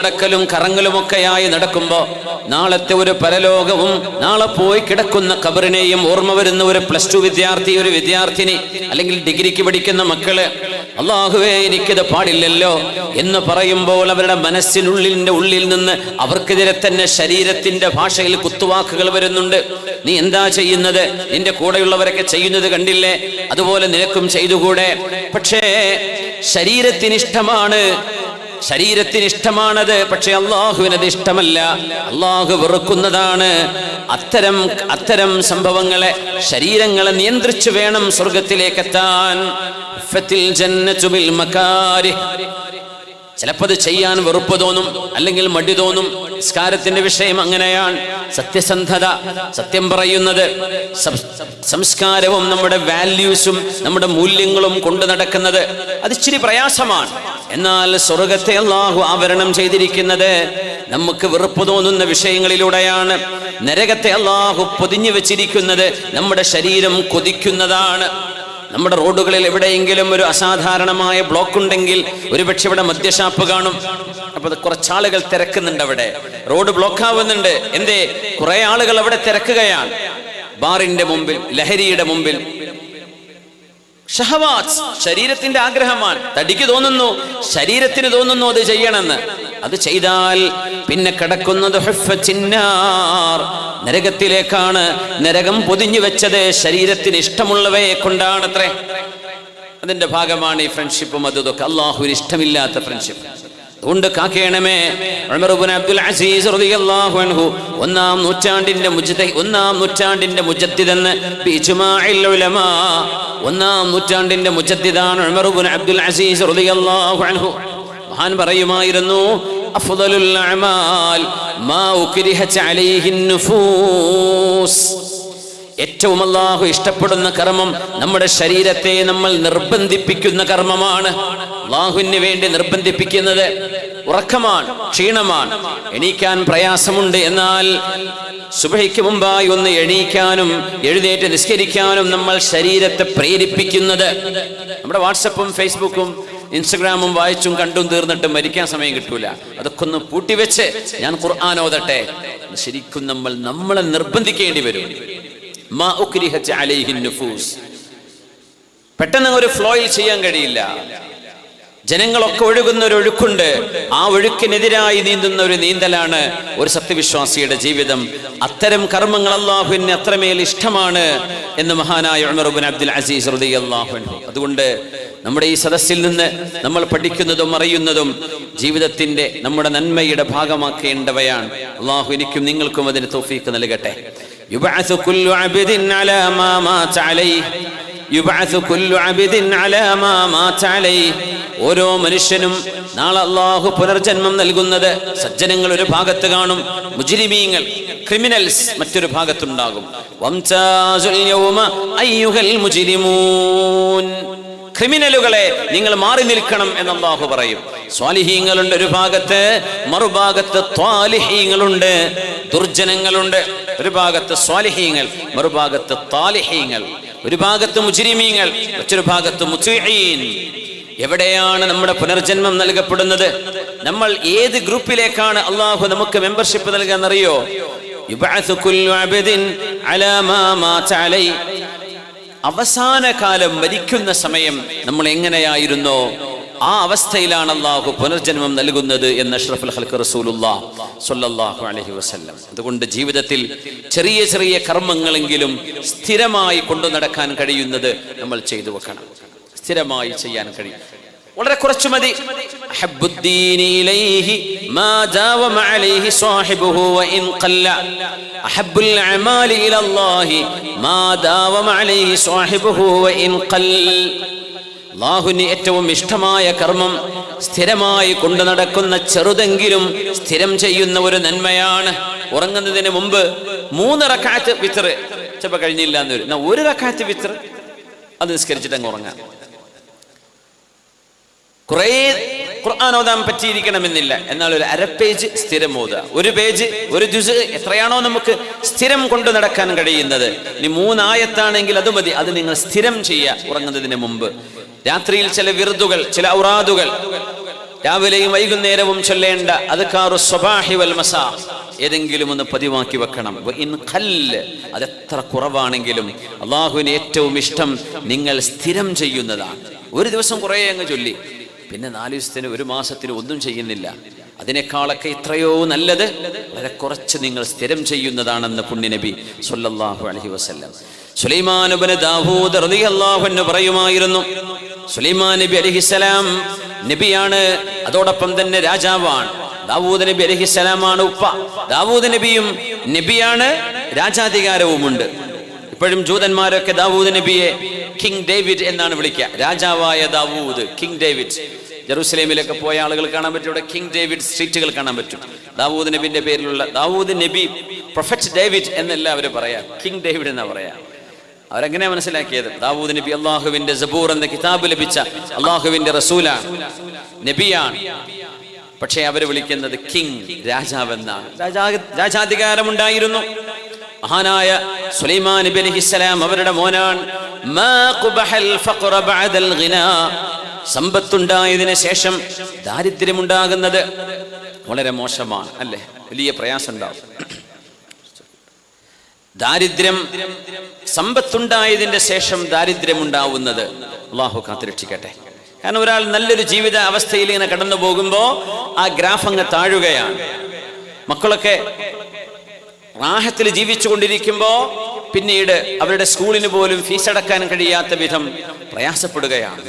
നടക്കലും കറങ്ങലുമൊക്കെയായി നടക്കുമ്പോൾ നാളത്തെ ഒരു പരലോകവും നാളെ പോയി കിടക്കുന്ന ഖബറിനെയും ഓർമ്മ വരുന്ന ഒരു +2 വിദ്യാർത്ഥി, ഒരു വിദ്യാർത്ഥിനി, അല്ലെങ്കിൽ ഡിഗ്രിക്ക് പഠിക്കുന്ന മക്കള് അല്ലാഹുവേ എനിക്കിത് പാടില്ലല്ലോ എന്ന് പറയുമ്പോൾ അവരുടെ മനസ്സിനുള്ളിൻ്റെ ഉള്ളിൽ നിന്ന് അവർക്കെതിരെ തന്നെ ശരീരത്തിന്റെ ഭാഷയിൽ കുത്തുവാക്കുകൾ വരുന്നുണ്ട്. നീ എന്താ ചെയ്യുന്നത്? നിന്റെ കൂടെയുള്ളവരൊക്കെ ചെയ്യുന്നത് കണ്ടില്ലേ, അതുപോലെ നിനക്കും ചെയ്തുകൂടെ? പക്ഷേ ശരീരത്തിനിഷ്ടമാണത്, പക്ഷെ അള്ളാഹുവിനത് ഇഷ്ടമല്ല, അള്ളാഹു വെറുക്കുന്നതാണ്. അത്തരം സംഭവങ്ങളെ, ശരീരങ്ങളെ നിയന്ത്രിച്ചു വേണം സ്വർഗത്തിലേക്കെത്താൻ. ചിലപ്പോൾ അത് ചെയ്യാൻ വെറുപ്പ് തോന്നും, അല്ലെങ്കിൽ മടി തോന്നും. സംസ്കാരത്തിന്റെ വിഷയം അങ്ങനെയാണ്. സത്യസന്ധത, സത്യം പറയുന്നത്, സംസ്കാരവും നമ്മുടെ വാല്യൂസും നമ്മുടെ മൂല്യങ്ങളും കൊണ്ടു നടക്കുന്നത് അത് ഇച്ചിരി പ്രയാസമാണ്. എന്നാൽ സ്വർഗത്തെ അല്ലാഹു ആവരണം ചെയ്തിരിക്കുന്നത് നമുക്ക് വെറുപ്പ് തോന്നുന്ന വിഷയങ്ങളിലൂടെയാണ്. നരകത്തെ അല്ലാഹു പൊതിഞ്ഞു വെച്ചിരിക്കുന്നത് നമ്മുടെ ശരീരം കൊതിക്കുന്നതാണ്. നമ്മുടെ റോഡുകളിൽ എവിടെയെങ്കിലും ഒരു അസാധാരണമായ ബ്ലോക്ക് ഉണ്ടെങ്കിൽ ഒരുപക്ഷെ ഇവിടെ മദ്യഷാപ്പ് കാണും. അപ്പൊ കുറച്ചാളുകൾ തിരക്കുന്നുണ്ട്, അവിടെ റോഡ് ബ്ലോക്ക് ആവുന്നുണ്ട്. എന്തേ? കുറെ ആളുകൾ അവിടെ തിരക്കുകയാണ്. ബാറിന്റെ മുമ്പിൽ, ലഹരിയുടെ മുമ്പിൽ. ഷഹവാത്ത്, ശരീരത്തിന്റെ ആഗ്രഹമാണ്. തടിക്ക് തോന്നുന്നു, ശരീരത്തിന് തോന്നുന്നു അത് ചെയ്യണമെന്ന്. അത് ചെയ്താൽ പിന്നെ കിടക്കുന്നത് നരകത്തിലേക്കാണ്. നരകം പൊതിഞ്ഞു വെച്ചത് ശരീരത്തിന് ഇഷ്ടമുള്ളവയെ കൊണ്ടാണത്രേ. അതിന്റെ ഭാഗമാണ് ഈ ഫ്രണ്ട്ഷിപ്പും അതൊക്കെ. അള്ളാഹുവിന് ഇഷ്ടമില്ലാത്ത ഫ്രണ്ട്ഷിപ്പ്. അതുകൊണ്ട് കാക്കേണമേ. ഉമർ ഇബ്നു അബ്ദുൽ അസീസ് റളിയല്ലാഹു അൻഹു ഒന്നാം നൂറ്റാണ്ടിന്റെ മുജദ്ദിദെന്ന് ബിഇജ്മാഇൽ ഉലമാ. ഒന്നാം നൂറ്റാണ്ടിന്റെ മുജദ്ദിദാണ് ഉമർ ഇബ്നു അബ്ദുൽ അസീസ് റളിയല്ലാഹു അൻഹു. മഹാൻ പറയുമായിരുന്നു, അഫ്ദലുൽ അഅമാൽ മാ ഉക്രിഹത് അലൈഹി നുഫൂസ്. ഏറ്റവും അല്ലാഹു ഇഷ്ടപ്പെടുന്ന കർമ്മം നമ്മുടെ ശരീരത്തെ നമ്മൾ നിർബന്ധിപ്പിക്കുന്ന കർമ്മമാണ്. അല്ലാഹുവിന് വേണ്ടി നിർബന്ധിപ്പിക്കുന്നത് ഉറക്കമാണ്, ക്ഷീണമാണ്, എണീക്കാൻ പ്രയാസമുണ്ട്. എന്നാൽ സുബഹിക്ക് മുമ്പായി ഒന്ന് എണീക്കാനും എഴുന്നേറ്റ് നിസ്കരിക്കാനും നമ്മൾ ശരീരത്തെ പ്രേരിപ്പിക്കുന്നത്. നമ്മുടെ വാട്സപ്പും ഫേസ്ബുക്കും ഇൻസ്റ്റഗ്രാമും വായിച്ചും കണ്ടും തീർന്നിട്ട് മരിക്കാൻ സമയം കിട്ടൂല. അതൊക്കെ ഒന്ന് പൂട്ടിവെച്ച് ഞാൻ ഖുർആൻ ഓതട്ടെ. ശരിക്കും നമ്മളെ നിർബന്ധിക്കേണ്ടി വരും. മാ ഉക്രിഹത് അലൈഹി നുഫൂസ്. പെട്ടെന്ന് ഒരു ഫ്ലോയിൽ ചെയ്യാൻ കഴിയില്ല. ജനങ്ങളൊക്കെ ഒഴുകുന്ന ഒരു ഒഴുക്കുണ്ട്. ആ ഒഴുക്കിനെതിരായി നീന്തുന്ന ഒരു നീന്തലാണ് ഒരു സത്യവിശ്വാസിയുടെ ജീവിതം. അത്തരം കർമ്മങ്ങൾ അല്ലാഹുവിന് അത്രമേൽ ഇഷ്ടമാണ് എന്ന് മഹാനായ ഉമർ ഇബ്നു അബ്ദുൽ അസീസ് റളിയല്ലാഹു അൻഹു. അതുകൊണ്ട് നമ്മുടെ ഈ സദസ്സിൽ നിന്ന് നമ്മൾ പഠിക്കുന്നതും അറിയുന്നതും ജീവിതത്തിന്റെ, നമ്മുടെ നന്മയുടെ ഭാഗമാക്കേണ്ടവയാണ്. അല്ലാഹു എനിക്കും നിങ്ങൾക്കും അതിന് തൗഫീഖ് നൽകട്ടെ. യുബഅസു കുല്ലു അബ്ദിൻ അലാ മാ മാത അലൈഹി. യുബഅസു കുല്ലു അബ്ദിൻ അലാ മാ മാത അലൈഹി. ഓരോ മനുഷ്യനും നാളെ അല്ലാഹു പുനർജന്മം നൽകുന്നത്, സജ്ജനങ്ങൾ ഒരു ഭാഗത്ത് കാണും, മുജ്രിമീങ്ങൾ, ക്രിമിനൽസ് മറ്റൊരു ഭാഗത്തുണ്ടാകും. വംതാസുൽ യൗമ അയ്യുഹൽ മുജ്രിമൂൻ. ക്രിമിനലുകളെ നിങ്ങൾ മാറി നിൽക്കണം എന്ന് അല്ലാഹു പറയും. സ്വാലിഹീങ്ങളുണ്ട് ഒരു ഭാഗത്ത്, മറുഭാഗത്ത് ത്വാലിഹീങ്ങളുണ്ട്, ദുർജനങ്ങളുണ്ട്. ഒരു ഭാഗത്ത് സ്വാലിഹീങ്ങൾ, മറുഭാഗത്ത് താലിഹീങ്ങൾ. ഒരു ഭാഗത്ത് മുജ്രിമീങ്ങൾ, മറ്റൊരു ഭാഗത്ത് മുത്വഈൻ. എവിടെയാണ് നമ്മുടെ പുനർജന്മം നൽകപ്പെടുന്നത്? നമ്മൾ ഏത് ഗ്രൂപ്പിലേക്കാണ് അല്ലാഹു നമുക്ക് മെമ്പർഷിപ്പ് നൽകാന്നറിയോ? യുബഅസു കുല്ലു അബ്ദിൻ അലാ മാ മാത അലൈഹി. അവസാന കാലം, മരിക്കുന്ന സമയം നമ്മൾ എങ്ങനെയായിരുന്നോ ആ അവസ്ഥയിലാണ് അല്ലാഹു പുനർജന്മം നൽകുന്നത് എന്ന് അഷ്റഫുൽ ഖൽഖ് റസൂലുള്ളാഹി സ്വല്ലല്ലാഹു അലൈഹി വസല്ലം. അതുകൊണ്ട് ജീവിതത്തിൽ ചെറിയ ചെറിയ കർമ്മങ്ങളെങ്കിലും സ്ഥിരമായി കൊണ്ടു നടക്കാൻ കഴിയുന്നത് നമ്മൾ ചെയ്തു വെക്കണം. സ്ഥിരമായി ചെയ്യാൻ കഴിയും. വളരെ കുറച്ചു മതി. അഹബ്ബുദ്ദീനി ഇലൈഹി മാ ദാവമ അലൈഹി സാഹിബുഹു വഇൻ ഖല്ല. അഹബ്ബുൽ അഅമാലി ഇലല്ലാഹി മാ ദാവമ അലൈഹി സാഹിബുഹു വഇൻ ഖല്ല. അല്ലാഹുവിന് ഏറ്റവും ഇഷ്ടമായ കർമ്മം സ്ഥിരമായി കൊണ്ടു നടക്കുന്ന, ചെറുതെങ്കിലും സ്ഥിരം ചെയ്യുന്ന ഒരു നന്മയാണ്. ഉറങ്ങുന്നതിന് മുമ്പ് 3 റക്അത്ത് വിത്ർ. ചിലപ്പോൾ കഴിഞ്ഞില്ല എന്ന് വരും. 1 റക്അത്ത് വിത്ർ അത് നിസ്കരിച്ചിട്ട് അങ്ങ് ഉറങ്ങാം. കുറേ ഖുർആൻ ഓതാൻ പറ്റിയിരിക്കണമെന്നില്ല, എന്നാൽ ഒരു 1/2 പേജ് സ്ഥിരം ഓതുക. 1 പേജ്, 1 ജുസ്, എത്രയാണോ നമുക്ക് സ്ഥിരം കൊണ്ടു നടക്കാൻ കഴിയുന്നത്. ഇനി 3 ആയത്താണെങ്കിൽ അത് മതി. അത് നിങ്ങൾ സ്ഥിരം ചെയ്യുക ഉറങ്ങുന്നതിന് മുമ്പ്. രാത്രിയിൽ ചില വിർദുകൾ, ചില ഔറാദുകൾ രാവിലെയും വൈകുന്നേരവും ചൊല്ലേണ്ട അദ്കാറു സ്വബാഹി വൽ മസാ ഏതെങ്കിലും ഒന്ന് പതിവാക്കി വെക്കണം. അതെത്ര കുറവാണെങ്കിലും അള്ളാഹുവിന് ഏറ്റവും ഇഷ്ടം നിങ്ങൾ സ്ഥിരം ചെയ്യുന്നതാണ്. ഒരു ദിവസം കുറേ അങ്ങ് ചൊല്ലി, പിന്നെ 4 ദിവസത്തിന് 1 മാസത്തിന് ഒന്നും ചെയ്യുന്നില്ല. അതിനേക്കാളൊക്കെ എത്രയോ നല്ലത് വളരെ കുറച്ച് നിങ്ങൾ സ്ഥിരം ചെയ്യുന്നതാണെന്ന് പുണ്യനബി സ്വല്ലല്ലാഹു അലൈഹി വസല്ലം. സുലൈമാൻ ഇബ്നു ദാവൂദ് റളിയല്ലാഹു അൻഹു പറയുമായിരുന്നു, സുലൈമാൻ നബി അലൈഹിസ്സലാം നബിയാണ്, അതോടൊപ്പം തന്നെ രാജാവാണ്. ദാവൂദ് നബി അലൈഹിസ്സലാമാണ് ഉപ്പ. ദാവൂദ് നബിയും നബിയാണ്, രാജാധികാരവുമുണ്ട്. ഇപ്പോഴും ജൂതന്മാരൊക്കെ ദാവൂദ് നബിയെ കിങ് ഡേവിഡ് എന്നാണ് വിളിക്കുക. രാജാവായ ദാവൂദ്, കിങ് ഡേവിഡ്. ജെറുസലേമിലൊക്കെ പോയ ആളുകൾ കാണാൻ പറ്റും, ഇവിടെ കിങ് ഡേവിഡ് സ്ട്രീറ്റുകൾ കാണാൻ പറ്റും. ദാവൂദ് നബിന്റെ പേരിലുള്ള ദാവൂദ് നബി, പ്രൊഫറ്റ് ഡേവിഡ് എന്നല്ല അവർ പറയാ, കിങ് ഡേവിഡ് എന്നാ പറയാ. അവരെങ്ങനെയാ മനസ്സിലാക്കിയത്? ദാവൂദ് നബി അള്ളാഹുവിന്റെ സബൂർ എന്ന കിതാബ് ലഭിച്ച അള്ളാഹുവിന്റെ റസൂലാണ്, നബിയാണ്. പക്ഷേ അവർ വിളിക്കുന്നത് കിങ്, രാജാവെന്നാണ്. രാജാധികാരമുണ്ടായിരുന്നു. മഹാനായ സുലൈമാൻ നബി അലൈഹിസ്സലാം അവരുടെ മോനാണ്. സമ്പത്തുണ്ടായതിനു ശേഷം ദാരിദ്ര്യമുണ്ടാകുന്നത് വളരെ മോശമാണ്, അല്ലേ? വലിയ പ്രയാസം ഉണ്ടാവും. ദാരിദ്ര്യം, സമ്പത്തുണ്ടായതിന്റെ ശേഷം ദാരിദ്ര്യമുണ്ടാവുന്നത് അള്ളാഹു കാത്തുരക്ഷിക്കട്ടെ. കാരണം ഒരാൾ നല്ലൊരു ജീവിത അവസ്ഥയിൽ ഇങ്ങനെ കടന്നു പോകുമ്പോ ആ ഗ്രാഫ് അങ്ങ് താഴുകയാണ്. മക്കളൊക്കെ റാഹത്തിൽ ജീവിച്ചു കൊണ്ടിരിക്കുമ്പോ പിന്നീട് അവരുടെ സ്കൂളിന് പോലും ഫീസ് അടക്കാൻ കഴിയാത്ത വിധം പ്രയാസപ്പെടുകയാണ്.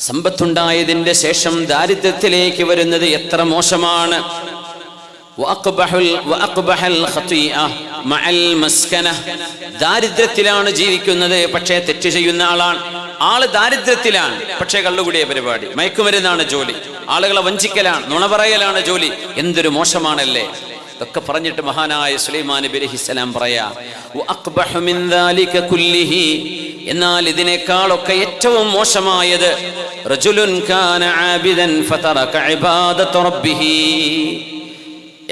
സമ്പത്തുണ്ടായതിന്റെ ശേഷം ദാരിദ്ര്യത്തിലേക്ക് വരുന്നത് എത്ര മോശമാണ്. ദാരിദ്ര്യത്തിലാണ് ജീവിക്കുന്നത്, പക്ഷേ തെറ്റ് ചെയ്യുന്ന ആള് ദാരിദ്ര്യത്തിലാണ്, പക്ഷേ കള്ളുകൂടിയ പരിപാടി, മയക്കുമരുന്നാണ് ജോലി, ആളുകളെ വഞ്ചിക്കലാണ്, നുണ പറയലാണ് ജോലി. എന്തൊരു മോശമാണല്ലേ. ഇതൊക്കെ പറഞ്ഞിട്ട് മഹാനായ സുലൈമാൻ നബി അലൈഹിസ്സലാം പറയാ, എന്നാൽ ഇതിനേക്കാളൊക്കെ ഏറ്റവും മോശമായത് റജുലുൻ കാന ആബിദൻ ഫതറക ഇബാദത റബ്ബിഹി.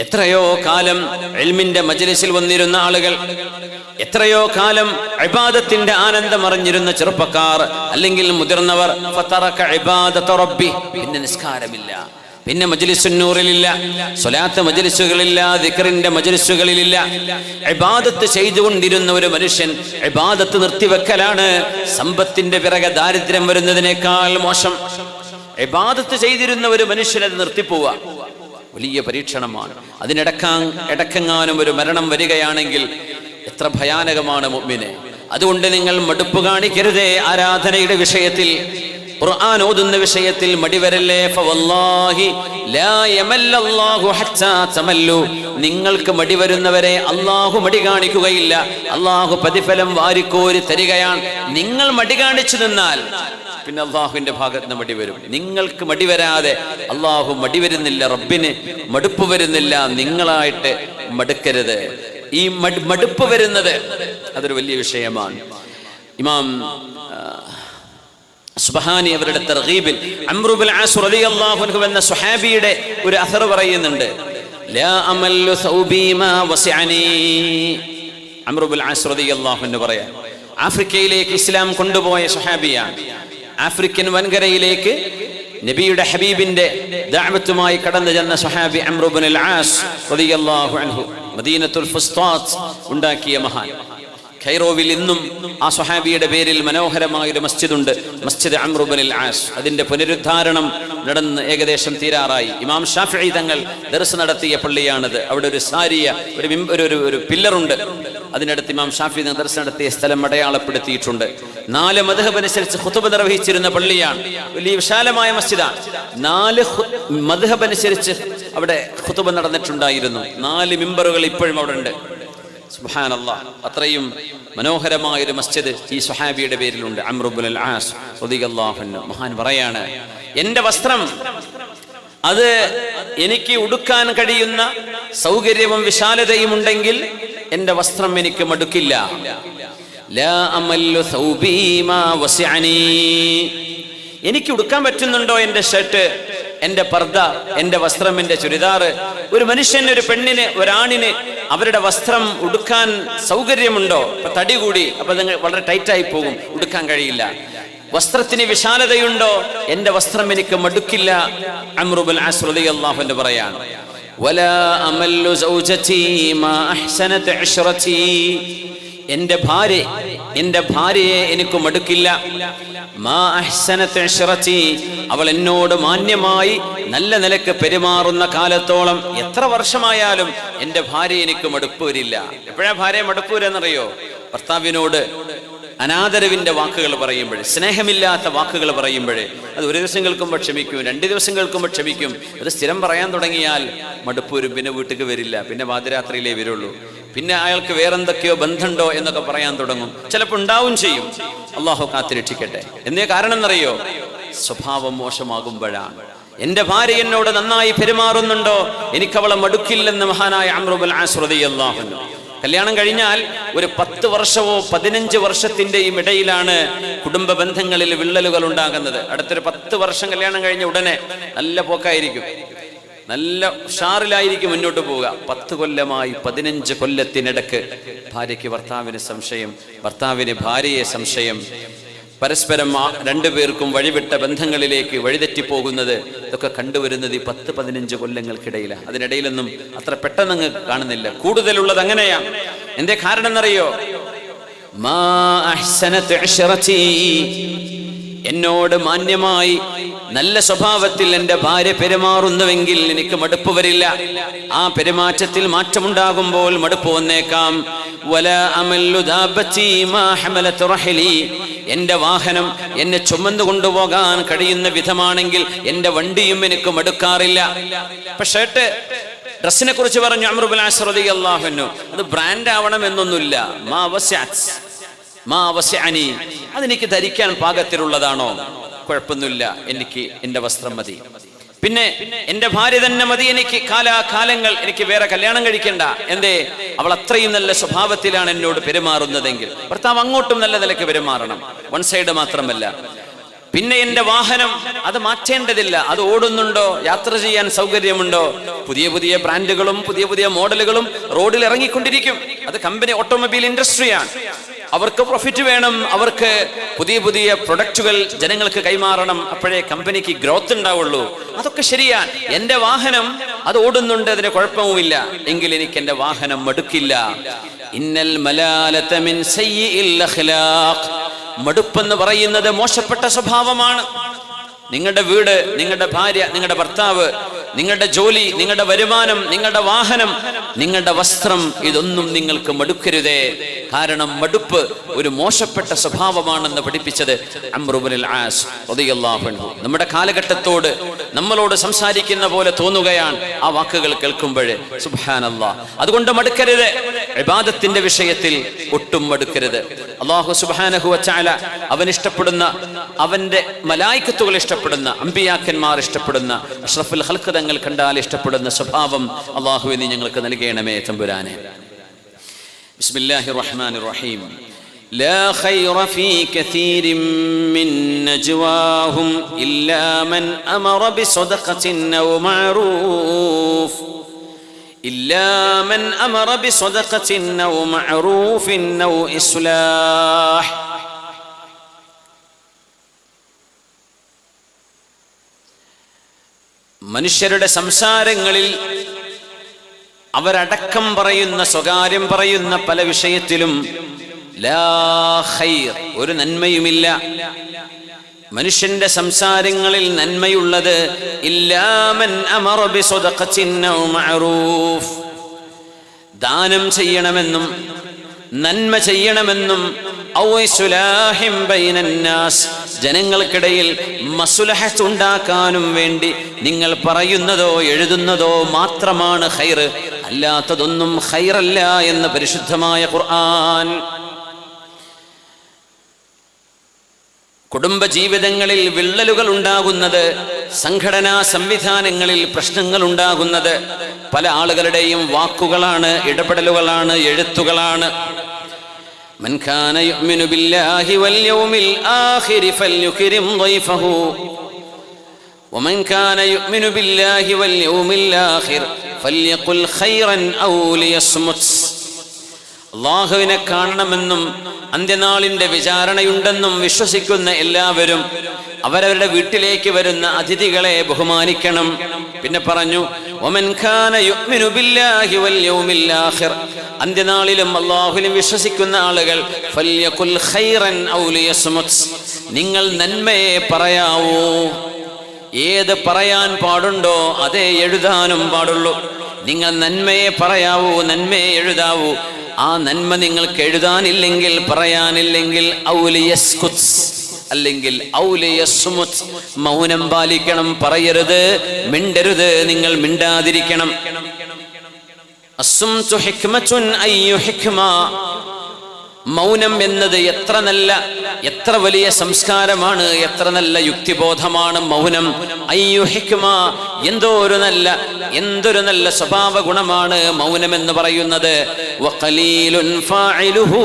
എത്രയോ കാലം ഇൽമിന്റെ മജ്ലിസിൽ വന്നിരുന്ന ആളുകൾ, എത്രയോ കാലം ഇബാദത്തിന്റെ ആനന്ദം അറിഞ്ഞിരുന്ന ചെറുപ്പക്കാർ അല്ലെങ്കിൽ മുതിർന്നവർ, ഫതറക ഇബാദത റബ്ബി, പിന്നെ നിസ്കാരമില്ല, പിന്നെ മജ്ലിസുന്നൂറിലില്ല, സ്വലാത്ത് മജ്ലിസുകളില്ല, ദിക്റിന്റെ മജ്ലിസുകളിലില്ല. ഇബാദത്ത് ചെയ്തുകൊണ്ടിരുന്ന ഒരു മനുഷ്യൻ ഇബാദത്ത് നിർത്തിവെക്കലാണ് സമ്പത്തിന്റെ പിറകെ ദാരിദ്ര്യം വരുന്നതിനേക്കാൾ മോശം. ഇബാദത്ത് ചെയ്തിരുന്ന ഒരു മനുഷ്യൻ അത് നിർത്തിപ്പോവുക വലിയ പരീക്ഷണമാണ്. അതിനിടക്കെങ്ങാനും ഒരു മരണം വരികയാണെങ്കിൽ എത്ര ഭയാനകമാണ് മുഅ്മിനെ. അതുകൊണ്ട് നിങ്ങൾ മടുപ്പ് കാണിക്കരുതേ ആരാധനയുടെ വിഷയത്തിൽ, ഖുർആൻ ഓതുന്ന വിഷയത്തിൽ മടിവരല്ലേ. ഫവല്ലാഹി ലാ യമല്ലല്ലാഹു ഹത്താ തമല്ലു. നിങ്ങൾക്ക് മടി വരുന്നവരെ അല്ലാഹു മടി കാണിക്കുകയില്ല. അല്ലാഹു പ്രതിഫലം വാരിക്കോരി തരികയാണ്. നിങ്ങൾ മടി കാണിച്ചു നിന്നാൽ പിന്നെ അള്ളാഹുവിന്റെ ഭാഗത്ത് നിന്ന് മടി വരും. നിങ്ങൾക്ക് മടി വരാതെ അള്ളാഹു മടി വരുന്നില്ല, റബ്ബിന് മടുപ്പ് വരുന്നില്ല. നിങ്ങളായിട്ട് മടുക്കരുത്. ഈ മടുപ്പ് വരുന്നത് അതൊരു വലിയ വിഷയമാണ്. ഇമാം സുബ്ഹാനി അവരുടെ തർഗീബിൽ അംറു ബിൻ ആസ് റളിയല്ലാഹു അൻഹു എന്ന സ്വഹാബിയുടെ ഒരു അസർ പറയുന്നുണ്ട്. ലാ അമല്ലു സൗബി മാ വസിഅനി. അംറു ബിൻ ആസ് റളിയല്ലാഹു അൻഹു പറയാ, ആഫ്രിക്കയിലേക്ക് ഇസ്ലാം കൊണ്ടുപോയ സ്വഹാബിയാണ്. ആഫ്രിക്കൻ വൻകരയിലേക്ക് നബിയുടെ ഹബീബിന്റെ ദഅവത്തുമായി കടന്നു ചെന്ന സ്വഹാബി അംറു ബിൻ ആസ് റളിയല്ലാഹു അൻഹു, മദീനത്തുൽ ഫുസ്താത്ത് ഉണ്ടാക്കിയ മഹാൻ. ഖൈറോവിൽ ഇന്നും ആ സ്വഹാബിയുടെ പേരിൽ മനോഹരമായ ഒരു മസ്ജിദുണ്ട്, മസ്ജിദ് അംറു ബിൻ ആസ്. അതിന്റെ പുനരുദ്ധാരണം നടന്ന് ഏകദേശം തീരാറായി. ഇമാം ഷാഫിഈ തങ്ങൾ ദർസ് നടത്തിയ പള്ളിയാണത്. അവിടെ ഒരു സാരിയ ഒരു പില്ലറുണ്ട്. അതിനടുത്ത് ഇമാം ഷാഫിഈ തങ്ങൾ ദർസ് നടത്തിയ സ്ഥലം അടയാളപ്പെടുത്തിയിട്ടുണ്ട്. 4 മദ്ഹബ് അനുസരിച്ച് ഖുതുബ നിർവഹിച്ചിരുന്ന പള്ളിയാണ്. വലിയ വിശാലമായ മസ്ജിദാണ്. 4 മദ്ഹബ് അനുസരിച്ച് അവിടെ ഖുതുബ നടന്നിട്ടുണ്ടായിരുന്നു. 4 മിമ്പറുകൾ ഇപ്പോഴും അവിടെ ഉണ്ട്. സുബ്ഹാനല്ലാഹ്, അത്രയും മനോഹരമായ ഒരു മസ്ജിദ് ഈ സ്വഹാബിയുടെ പേരിലുണ്ട്, അംറു ബിൻ ആസ് റളിയല്ലാഹു അൻഹു. മഹാൻ പറയാണ്, എന്റെ വസ്ത്രം അത് എനിക്ക് ഉടുക്കാൻ കഴിയുന്ന സൗകര്യവും വിശാലതയും ഉണ്ടെങ്കിൽ എന്റെ വസ്ത്രം എനിക്ക് മടുക്കില്ല. ലാ അമല്ലു സൗബി മാ വസിഅനി. എനിക്ക് ഉടുക്കാൻ പറ്റുന്നുണ്ടോ എന്റെ ഷർട്ട്, എന്റെ പർദ്ദ, എന്റെ വസ്ത്രം, എന്റെ ചുരിദാറ്? ഒരു മനുഷ്യന്, ഒരു പെണ്ണിന്, ഒരാണിന് അവരുടെ വസ്ത്രം ഉടുക്കാൻ സൗകര്യമുണ്ടോ? ഇപ്പൊ തടി കൂടി, അപ്പൊ നിങ്ങൾ വളരെ ടൈറ്റായി പോകും, ഉടുക്കാൻ കഴിയില്ല. വസ്ത്രത്തിന് വിശാലതയുണ്ടോ? എന്റെ വസ്ത്രം എനിക്ക് മടുക്കില്ല. അംർ ഇബ്നുൽ ആസ് റളിയല്ലാഹു അൻഹു പറയാണ്, വലാ അമല്ലു സൗജതി മാ അഹ്സനത ഇശ്റതി. എന്റെ ഭാര്യയെ എനിക്ക് മടുക്കില്ല. മാ അഹ്സനത ഇശ്റതി, അവൾ എന്നോട് മാന്യമായി നല്ല നിലക്ക് പെരുമാറുന്ന കാലത്തോളം, എത്ര വർഷമായാലും എന്റെ ഭാര്യ എനിക്ക് മടുപ്പ് വരില്ല. എപ്പോഴാ ഭാര്യ മടുപ്പ് വരെന്നറിയോ? ഭർത്താവിനോട് അനാദരവിന്റെ വാക്കുകൾ പറയുമ്പോൾ, സ്നേഹമില്ലാത്ത വാക്കുകൾ പറയുമ്പോൾ, അത് ഒരു ദിവസം കേൾക്കുമ്പോൾ ക്ഷമിക്കും, 2 ദിവസം കേൾക്കുമ്പോൾ ക്ഷമിക്കും. അത് സ്ഥിരം പറയാൻ തുടങ്ങിയാൽ മടുപ്പ് വരും. പിന്നെ വീട്ടിലേക്ക് വരില്ല, പിന്നെ പാതിരാത്രിയിലേ വരുള്ളൂ. പിന്നെ അയാൾക്ക് വേറെന്തൊക്കെയോ ബന്ധമുണ്ടോ എന്നൊക്കെ പറയാൻ തുടങ്ങും. ചിലപ്പോൾ ഉണ്ടാവും ചെയ്യും. അള്ളാഹു കാത്തിരക്ഷിക്കട്ടെ. എന്നേ കാരണം എന്നറിയോ? സ്വഭാവം മോശമാകുമ്പോഴാണ്. എന്റെ ഭാര്യ എന്നോട് നന്നായി പെരുമാറുന്നുണ്ടോ, എനിക്കവളെ മടുക്കില്ലെന്ന് മഹാനായ അംർ ഇബ്നുൽ ആസ് റളിയല്ലാഹു അൻഹു. കല്യാണം കഴിഞ്ഞാൽ ഒരു 10 വർഷമോ 15 വർഷത്തിന്റെയും ഇടയിലാണ് കുടുംബ ബന്ധങ്ങളിൽ വിള്ളലുകൾ ഉണ്ടാകുന്നത്. അടുത്തൊരു 10 വർഷം കല്യാണം കഴിഞ്ഞ ഉടനെ നല്ല പോക്കായിരിക്കും, നല്ല ഉഷാറിലായിരിക്കും മുന്നോട്ട് പോവുക. 10 കൊല്ലമായി 15 കൊല്ലത്തിനിടക്ക് ഭാര്യയ്ക്ക് ഭർത്താവിന് സംശയം, ഭർത്താവിന് ഭാര്യയെ സംശയം, പരസ്പരം 2 പേർക്കും വഴിവിട്ട ബന്ധങ്ങളിലേക്ക് വഴിതെറ്റിപ്പോകുന്നത്, ഇതൊക്കെ കണ്ടുവരുന്നത് ഈ 10-15 കൊല്ലങ്ങൾക്കിടയിലാണ്. അതിനിടയിലൊന്നും അത്ര പെട്ടെന്ന് കാണുന്നില്ല. കൂടുതലുള്ളത് അങ്ങനെയാണ്. എന്തേ കാരണം എന്നറിയോ? മാ അഹ്സനത ഇശ്റതി, എന്നോട് മാന്യമായി നല്ല സ്വഭാവത്തിൽ എന്റെ ഭാര്യ പെരുമാറുന്നുവെങ്കിൽ എനിക്ക് മടുപ്പ് വരില്ല. ആ പെരുമാറ്റത്തിൽ മാറ്റമുണ്ടാകുമ്പോൾ മടുപ്പ് വന്നേക്കാം. വലാ അമല്ലു ദാബതി മാ ഹമലത് റഹ്ലി, എന്റെ വാഹനം എന്നെ ചുമന്നു കൊണ്ടുപോകാൻ കഴിയുന്ന വിധമാണെങ്കിൽ എന്റെ വണ്ടിയും എനിക്ക് മടുക്കാറില്ല. ഇപ്പൊ ഷർട്ട്, ഡ്രസ്സിനെ കുറിച്ച് പറഞ്ഞു അംർ ഇബ്നുൽ ആസ് റളിയല്ലാഹു അൻഹു, അത് ബ്രാൻഡ് ആവണം എന്നൊന്നുമില്ല. മാ വസിഅനി, അതെനിക്ക് ധരിക്കാൻ പാകത്തിലുള്ളതാണോ, കുഴപ്പമൊന്നുമില്ല, എനിക്ക് എന്റെ വസ്ത്രം മതി. പിന്നെ എന്റെ ഭാര്യ തന്നെ മതി എനിക്ക്, കാലാകാലങ്ങൾ എനിക്ക് വേറെ കല്യാണം കഴിക്കണ്ട. എന്തേ? അവൾ അത്രയും നല്ല സ്വഭാവത്തിലാണ് എന്നോട് പെരുമാറുന്നതെങ്കിൽ. ഭർത്താവ് അങ്ങോട്ടും നല്ല നിലയ്ക്ക് പെരുമാറണം, വൺ സൈഡ് മാത്രമല്ല. പിന്നെ എന്റെ വാഹനം അത് മാറ്റേണ്ടതില്ല, അത് ഓടുന്നുണ്ടോ, യാത്ര ചെയ്യാൻ സൗകര്യമുണ്ടോ. പുതിയ പുതിയ ബ്രാൻഡുകളും പുതിയ പുതിയ മോഡലുകളും റോഡിൽ ഇറങ്ങിക്കൊണ്ടിരിക്കും. അത് കമ്പനി, ഓട്ടോമൊബൈൽ ഇൻഡസ്ട്രിയാണ്. അവർക്ക് പ്രോഫിറ്റ് വേണം, അവർക്ക് പുതിയ പുതിയ പ്രൊഡക്റ്റുകൾ ജനങ്ങൾക്ക് കൈമാറണം, അപ്പോഴേ കമ്പനിക്ക് ഗ്രോത്ത് ഉണ്ടാവുള്ളൂ. അതൊക്കെ ശരിയാണ്. എന്റെ വാഹനം അത് ഓടുന്നുണ്ട്, അതിന് കുഴപ്പവുമില്ല, എങ്കിൽ എനിക്ക് എന്റെ വാഹനം മടുക്കില്ല. ഇന്നൽ മലാലത മിൻ സയ്യിഇൽ അഖ്ലാഖ്, മടുപ്പെന്ന് പറയുന്നത് മോശപ്പെട്ട സ്വഭാവമാണ്. നിങ്ങളുടെ വീട്, നിങ്ങളുടെ ഭാര്യ, നിങ്ങളുടെ ഭർത്താവ്, നിങ്ങളുടെ ജോലി, നിങ്ങളുടെ വരുമാനം, നിങ്ങളുടെ വാഹനം, നിങ്ങളുടെ വസ്ത്രം, ഇതൊന്നും നിങ്ങൾക്ക് മടുക്കരുതേ. കാരണം മടുപ്പ് ഒരു മോശപ്പെട്ട സ്വഭാവമാണെന്ന് പഠിപ്പിച്ചത് അംർ ഇബ്നുൽ ആസ് റളിയല്ലാഹു അൻഹു. നമ്മുടെ കാലഘട്ടത്തോട് നമ്മളോട് സംസാരിക്കുന്ന പോലെ തോന്നുകയാണ് ആ വാക്കുകൾ കേൾക്കുമ്പോൾ. സുബ്ഹാനല്ലാഹ്. അതുകൊണ്ട് മടുക്കരുത്. ഇബാദത്തിന്റെ വിഷയത്തിൽ ഒട്ടും മടുക്കരുത്. അല്ലാഹു സുബ്ഹാനഹു വ തആല അവൻ ഇഷ്ടപ്പെടുന്ന, അവന്റെ മലായികത്തുകൾ ഇഷ്ടപ്പെടുന്ന, അമ്പിയാക്കന്മാർ ഇഷ്ടപ്പെടുന്ന, അഷ്റഫുൽ ഖൽഖ് തങ്ങൾ കണ്ടാൽ ഇഷ്ടപ്പെടുന്ന സ്വഭാവം അല്ലാഹുവേ നീ ഞങ്ങൾക്ക് നൽകണമേ തമ്പുരാനെ. ബിസ്മില്ലാഹിർ റഹ്മാനിർ റഹീം. ലാ ഖൈറ ഫീ കസീരിൻ മിൻ നജ്വാഹും ഇല്ലാ മൻ അമറ ബിസദഖത്തിൻ ഔ മഅറൂഫ് إلا من أمر بصدقة أو معروف أو إصلاح. മനുഷ്യരുടെ സംസാരങ്ങളിൽ അവരടക്കം പറയുന്ന, സ്വകാര്യം പറയുന്ന പല വിഷയത്തിലും ലാ ഖൈർ, ഒരു നന്മയുമില്ല. മനുഷ്യന്റെ സംസാരങ്ങളിൽ നന്മയുള്ളത് ഇല്ലാ മൻ അമറ ബിസദഖത്തിൻ ഔ മഅറൂഫ്, ദാനം ചെയ്യണമെന്നും നന്മ ചെയ്യണമെന്നും, ഔ ഇസ്ലാഹിൻ ബൈനന്നാസ്, ജനങ്ങൾക്കിടയിൽ മസ്ലഹത്ത് ഉണ്ടാക്കാനും വേണ്ടി നിങ്ങൾ പറയുന്നതോ എഴുതുന്നതോ മാത്രമാണ് ഖൈർ, അല്ലാത്തതൊന്നും ഖൈറല്ല എന്ന് പരിശുദ്ധമായ ഖുർആൻ. കുടുംബജീവിതങ്ങളിൽ വിള്ളലുകൾ ഉണ്ടാകുന്നത്, സംഘടനാ സംവിധാനങ്ങളിൽ പ്രശ്നങ്ങൾ ഉണ്ടാകുന്നത് പല ആളുകളുടെയും വാക്കുകളാണ്, ഇടപെടലുകളാണ്, എഴുത്തുകളാണ്. മൻ കാന യുഅ്മിനു ബില്ലാഹി വൽ യൗമിൽ ആഖിരി ഫൽയുക്രിം ളൈഫഹു വമൻ കാന യുഅ്മിനു ബില്ലാഹി വൽ യൗമിൽ ആഖിർ ഫൽയഖുൽ ഖൈറൻ ഔ ലിയസ്മുത്. അള്ളാഹുവിനെ കാണണമെന്നും അന്ത്യനാളിന്റെ വിചാരണയുണ്ടെന്നും വിശ്വസിക്കുന്ന എല്ലാവരും അവരവരുടെ വീട്ടിലേക്ക് വരുന്ന അതിഥികളെ ബഹുമാനിക്കണം. പിന്നെ പറഞ്ഞു, വമൻ ഖാന യുഅ്മിനു ബില്ലാഹി വൽ യൗമിൽ ആഖിർ, അന്ത്യനാളിലും അല്ലാഹുവിലും വിശ്വസിക്കുന്ന ആളുകൾ ഫൽയഖുൽ ഖൈറൻ ഔ ലിയസ്മുത്, നിങ്ങൾ നന്മയെ പറയാവൂ. ഏത് പറയാൻ പാടുണ്ടോ അതേ എഴുതാനും പാടുള്ളൂ. നിങ്ങൾ നന്മയെ പറയാവൂ, നന്മയെ എഴുതാവൂ. ആ നന്മ നിങ്ങൾക്ക് എഴുതാനില്ലെങ്കിൽ, പറയാനില്ലെങ്കിൽ ഔലിയസ്കുത്, അല്ലെങ്കിൽ ഔലിയസ്മുത്, മൗനം പാലിക്കണം, പറയരുത്, മിണ്ടരുത്, നിങ്ങൾ മിണ്ടാതിരിക്കണം. അസ്സുംതു ഹിക്മത്തുൻ അയ്യു ഹിക്മ, മൗനം എന്നത് എത്ര വലിയ സംസ്കാരമാണ്, എത്ര നല്ല യുക്തിബോധമാണ് മൗനം. അയ്യു ഹിക്മ, എന്തൊരു നല്ല സ്വഭാവ ഗുണമാണ് മൗനം എന്ന് പറയുന്നത്. വഖലീലുൻ ഫാഇലുഹു,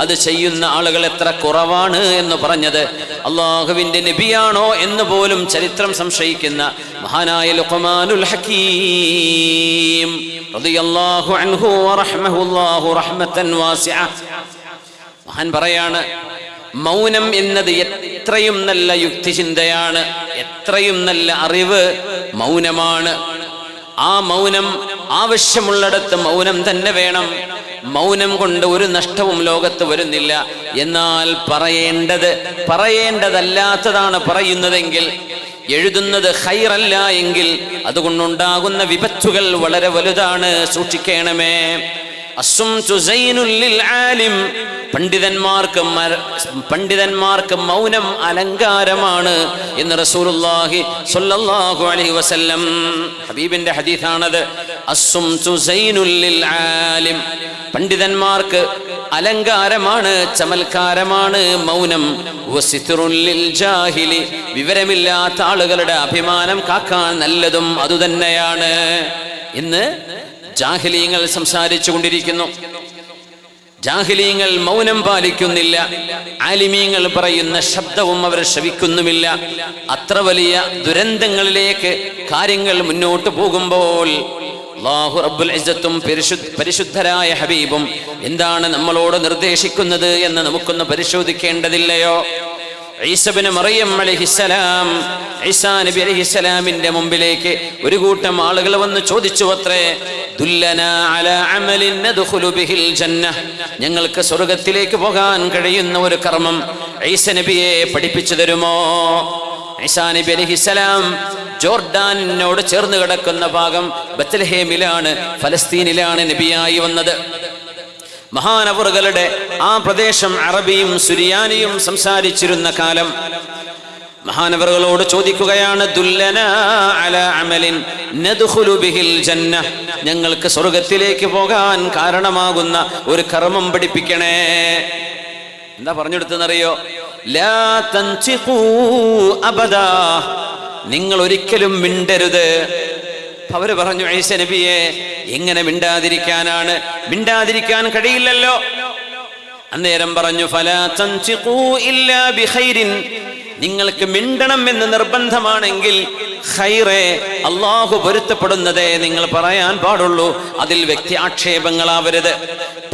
അത് ചെയ്യുന്ന ആളുകൾ എത്ര കുറവാണ് എന്ന് പറഞ്ഞത്. അല്ലാഹുവിന്റെ നബിയാണോ എന്ന് പോലും ചരിത്രം സംശയിക്കുന്ന മഹാനായ ലുഖ്മാനുൽ ഹകീം റളിയല്ലാഹു അൻഹു വറഹ്മഹുല്ലാഹു റഹ്മത്തൻ വാസിഅ, മഹാൻ പറയാണ്, മൗനം എന്നത് എത്രയും നല്ല യുക്തിചിന്തയാണ്, എത്രയും നല്ല അറിവ് മൗനമാണ്. ആ മൗനം ആവശ്യമുള്ളിടത്ത് മൗനം തന്നെ വേണം. മൗനം കൊണ്ട് ഒരു നഷ്ടവും ലോകത്ത് വരുന്നില്ല. എന്നാൽ പറയേണ്ടതല്ലാത്തതാണ് പറയുന്നതെങ്കിൽ, എഴുതുന്നത് ഖൈറല്ല എങ്കിൽ അതുകൊണ്ടുണ്ടാകുന്ന വിപത്തുകൾ വളരെ വലുതാണ്. സൂക്ഷിക്കണമേ. അസ്സുംതു സൈനുൽ ലിൽ ആലിം, പണ്ഡിതന്മാർക്ക് മൗനം അലങ്കാരമാണ് എന്ന് റസൂലുള്ളാഹി സ്വല്ലല്ലാഹു അലൈഹി വസല്ലം, ഹബീബിന്റെ ഹദീസാണത്. അസ്സുംതു സൈനുൽ ലിൽ ആലിം, പണ്ഡിതന്മാർക്ക് അലങ്കാരമാണ്, ചമൽക്കാരമാണ് മൗനം. വസിത്റുൽ ലിൽ ജാഹിലി, വിവരമില്ലാത്ത ആളുകളുടെ അഭിമാനം കാക്കാൻ നല്ലതും അതുതന്നെയാണ്. ഇന്ന് ജാഹിലീങ്ങൾ സംസാരിച്ചു കൊണ്ടിരിക്കുന്നു. ജാഹിലീങ്ങൾ മൗനം പാലിക്കുന്നില്ല. ആലിമീങ്ങൾ പറയുന്ന ശബ്ദവും അവർ ശ്രവിക്കുന്നുമില്ല. അത്ര വലിയ ദുരന്തങ്ങളിലേക്ക് കാര്യങ്ങൾ മുന്നോട്ട് പോകുമ്പോൾ അല്ലാഹു റബ്ബുൽ ഇസ്സത്തും പരിശുദ്ധരായ ഹബീബും എന്താണ് നമ്മളോട് നിർദ്ദേശിക്കുന്നത് എന്ന് നമുക്കൊന്ന് പരിശോധിക്കേണ്ടതില്ലയോ? ഈസാ ഇബ്നു മറിയം അലൈഹിസ്സലാം, ഈസാ നബി അലൈഹിസ്സലാമിന്റെ മുമ്പിലേക്ക് ഒരു കൂട്ടം ആളുകൾ വന്ന് ചോദിച്ചു അത്രേ, ദുല്ലനാ അലാ അമലിൻ നദ്ഖുലു ബിഹിൽ ജന്ന, ഞങ്ങൾക്ക് സ്വർഗ്ഗത്തിലേക്ക് പോകാൻ കഴിയുന്ന ഒരു കർമ്മം ഈസാ നബിയെ പഠിപ്പിച്ചു തരുമോ? ഈസാ നബി അലൈഹിസ്സലാം ജോർഡാനിനോട് ചേർന്ന് കിടക്കുന്ന ഭാഗം ബത്ലഹേമിലാണ്, ഫലസ്തീനിലാണ് നബിയായി വന്നത്. മഹാനവറുകളുടെ ആ പ്രദേശം അറബിയും സുരിയാനിയും സംസാരിച്ചിരുന്ന കാലം. മഹാനവറുകളോട് ചോദിക്കുകയാണ്, ദുല്ലനാ അലാ അമലിൻ നദ്ഖുലു ബിഹിൽ ജന്ന, ഞങ്ങൾക്ക് സ്വർഗ്ഗത്തിലേക്ക് പോകാൻ കാരണമാകുന്ന ഒരു കർമ്മം പഠിപ്പിക്കണേ. എന്താ പറഞ്ഞെടുത്തെന്നറിയോ? ലാ തൻതിഖൂ അബദാ, നിങ്ങൾ ഒരിക്കലും മിണ്ടരുത്. അവര് പറഞ്ഞു, ഈസാ നബിയെ എങ്ങനെ മിണ്ടാതിരിക്കാനാണ്? മിണ്ടാതിരിക്കാൻ കഴിയില്ലല്ലോ. അന്നേരം പറഞ്ഞു, ഫലാ തൻതിഖൂ ഇല്ലാ ബിഖൈരിൻ, നിങ്ങൾക്ക് മിണ്ടണം എന്ന് നിർബന്ധമാണെങ്കിൽ ഖൈറേ, അല്ലാഹു പൊരുത്തപ്പെടുന്നതേ നിങ്ങൾ പറയാൻ പാടുള്ളൂ. അതിൽ വ്യക്തി ആക്ഷേപങ്ങളാവരുത്,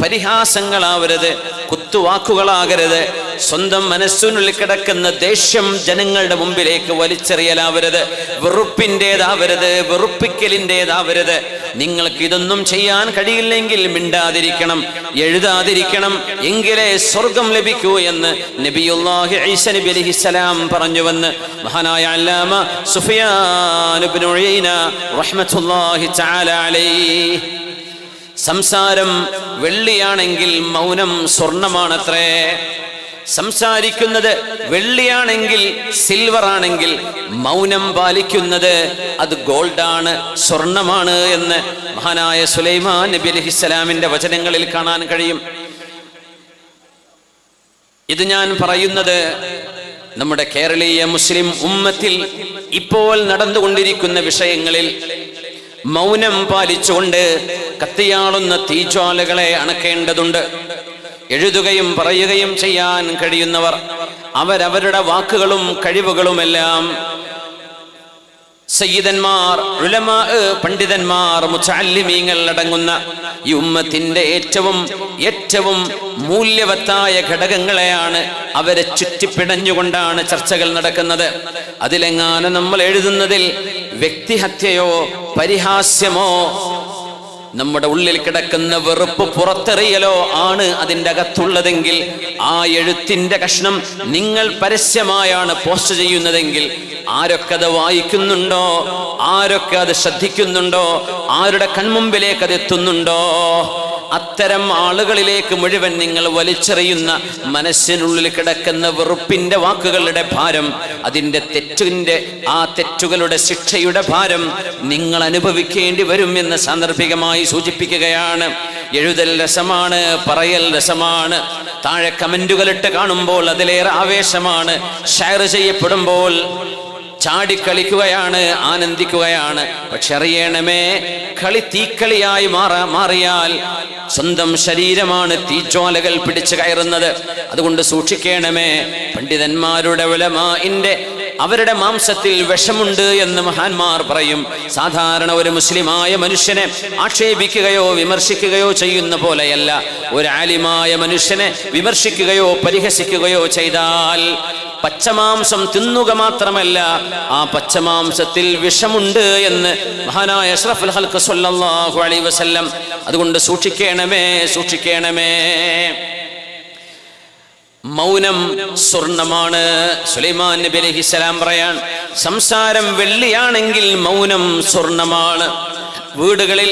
പരിഹാസങ്ങളാവരുത്, കുത്തുവാക്കുകളാകരുത്, സ്വന്തം മനസ്സിനുള്ളിൽ കിടക്കുന്ന ദേഷ്യം ജനങ്ങളുടെ മുമ്പിലേക്ക് വലിച്ചെറിയലാവരുത്, വെറുപ്പിൻ്റെതാവരുത്, വെറുപ്പിക്കലിൻ്റെതാവരുത്. നിങ്ങൾക്ക് ഇതൊന്നും ചെയ്യാൻ കഴിയില്ലെങ്കിൽ മിണ്ടാതിരിക്കണം, എഴുതാതിരിക്കണം, എങ്കിലേ സ്വർഗം ലഭിക്കൂ എന്ന് നബിയുല്ലാഹി ഈസാ നബി അലൈഹിസ്സലാം പറഞ്ഞുവെന്ന് മഹാനായ അല്ലാമ സുഫിയാൻ ഇബ്നു ഉയൈന റഹ്മത്തുള്ളാഹി തആല അലൈഹി. സംസാരം വെള്ളിയാണെങ്കിൽ മൗനം സ്വർണമാണത്രേ. സംസാരിക്കുന്നത് വെള്ളിയാണെങ്കിൽ, സിൽവർ ആണെങ്കിൽ, മൗനം പാലിക്കുന്നത് അത് ഗോൾഡാണ്, സ്വർണമാണ് എന്ന് മഹാനായ സുലൈമാൻ നബി അലൈഹിസ്സലാമിന്റെ വചനങ്ങളിൽ കാണാൻ കഴിയും. ഇത് ഞാൻ പറയുന്നത് നമ്മുടെ കേരളീയ മുസ്ലിം ഉമ്മത്തിൽ ഇപ്പോൾ നടന്നുകൊണ്ടിരിക്കുന്ന വിഷയങ്ങളിൽ മൗനം പാലിച്ചുകൊണ്ട് കത്തിയാളുന്ന തീജ്വാലകളെ അണക്കേണ്ടതുണ്ട്. എഴുതുകയും പറയുകയും ചെയ്യാൻ കഴിയുന്നവർ അവരവരുടെ വാക്കുകളും കഴിവുകളുമെല്ലാം സയ്യിദന്മാർ, ഉലമാ, പണ്ഡിതന്മാർ, മുതഅല്ലിമീങ്ങൾ അടങ്ങുന്ന ഈ ഉമ്മത്തിന്റെ ഏറ്റവും മൂല്യവത്തായ ഘടകങ്ങളെയാണ് അവരെ ചുറ്റിപ്പിടഞ്ഞുകൊണ്ടാണ് ചർച്ചകൾ നടക്കുന്നത്. അതിലെങ്ങാനും നമ്മൾ എഴുതുന്നതിൽ വ്യക്തിഹത്യയോ പരിഹാസ്യമോ നമ്മുടെ ഉള്ളിൽ കിടക്കുന്ന വെറുപ്പ് പുറത്തെറിയലോ ആണ് അതിൻ്റെ അകത്തുള്ളതെങ്കിൽ, ആ എഴുത്തിന്റെ കഷ്ണം നിങ്ങൾ പരസ്യമായാണ് പോസ്റ്റ് ചെയ്യുന്നതെങ്കിൽ, ആരൊക്കെ അത് വായിക്കുന്നുണ്ടോ, ആരൊക്കെ അത് ശ്രദ്ധിക്കുന്നുണ്ടോ, ആരുടെ കൺമുമ്പിലേക്ക് അത് എത്തുന്നുണ്ടോ, അത്തരം ആളുകളിലേക്ക് മുഴുവൻ നിങ്ങൾ വലിച്ചെറിയുന്ന മനസ്സിനുള്ളിൽ കിടക്കുന്ന വെറുപ്പിന്റെ വാക്കുകളുടെ ഭാരം, അതിൻ്റെ ആ തെറ്റുകളുടെ ശിക്ഷയുടെ ഭാരം നിങ്ങൾ അനുഭവിക്കേണ്ടി വരും എന്ന് സാന്ദർഭികമായി സൂചിപ്പിക്കുകയാണ്. എഴുതൽ രസമാണ്, പറയൽ രസമാണ്, താഴെ കമന്റുകളിട്ട് കാണുമ്പോൾ അതിലേറെ ആവേശമാണ്, ഷെയർ ചെയ്യപ്പെടുമ്പോൾ ചാടിക്കളിക്കുകയാണ്, ആനന്ദിക്കുകയാണ്. പക്ഷെ അറിയണമേ, കളി തീക്കളിയായി മാറിയാൽ സ്വന്തം ശരീരമാണ് തീജ്വാലകൾ പിടിച്ചു കയറുന്നത്. അതുകൊണ്ട് സൂക്ഷിക്കണമേ. പണ്ഡിതന്മാരുടെ ഉലമാഇന്റെ അവരുടെ മാംസത്തിൽ വിഷമുണ്ട് എന്ന് മഹാന്മാർ പറയും. സാധാരണ ഒരു മുസ്ലിമായ മനുഷ്യനെ ആക്ഷേപിക്കുകയോ വിമർശിക്കുകയോ ചെയ്യുന്ന പോലെയല്ല, ഒരു ആലിമായ മനുഷ്യനെ വിമർശിക്കുകയോ പരിഹസിക്കുകയോ ചെയ്താൽ പച്ചമാംസം തിന്നുക മാത്രമല്ല, ആ പച്ചമാംസത്തിൽ വിഷമുണ്ട് എന്ന് മഹാനായ അഷ്റഫുൽ ഖൽഖ് സ്വല്ലല്ലാഹു അലൈഹി വസല്ലം. അതുകൊണ്ട് സൂക്ഷിക്കണമേ. മൗനം സ്വർണമാണ്. സുലൈമാൻ നബി അലൈഹിസ്സലാം പറയാൻ, സംസാരം വെള്ളിയാണെങ്കിൽ മൗനം സ്വർണമാണ്. വീടുകളിൽ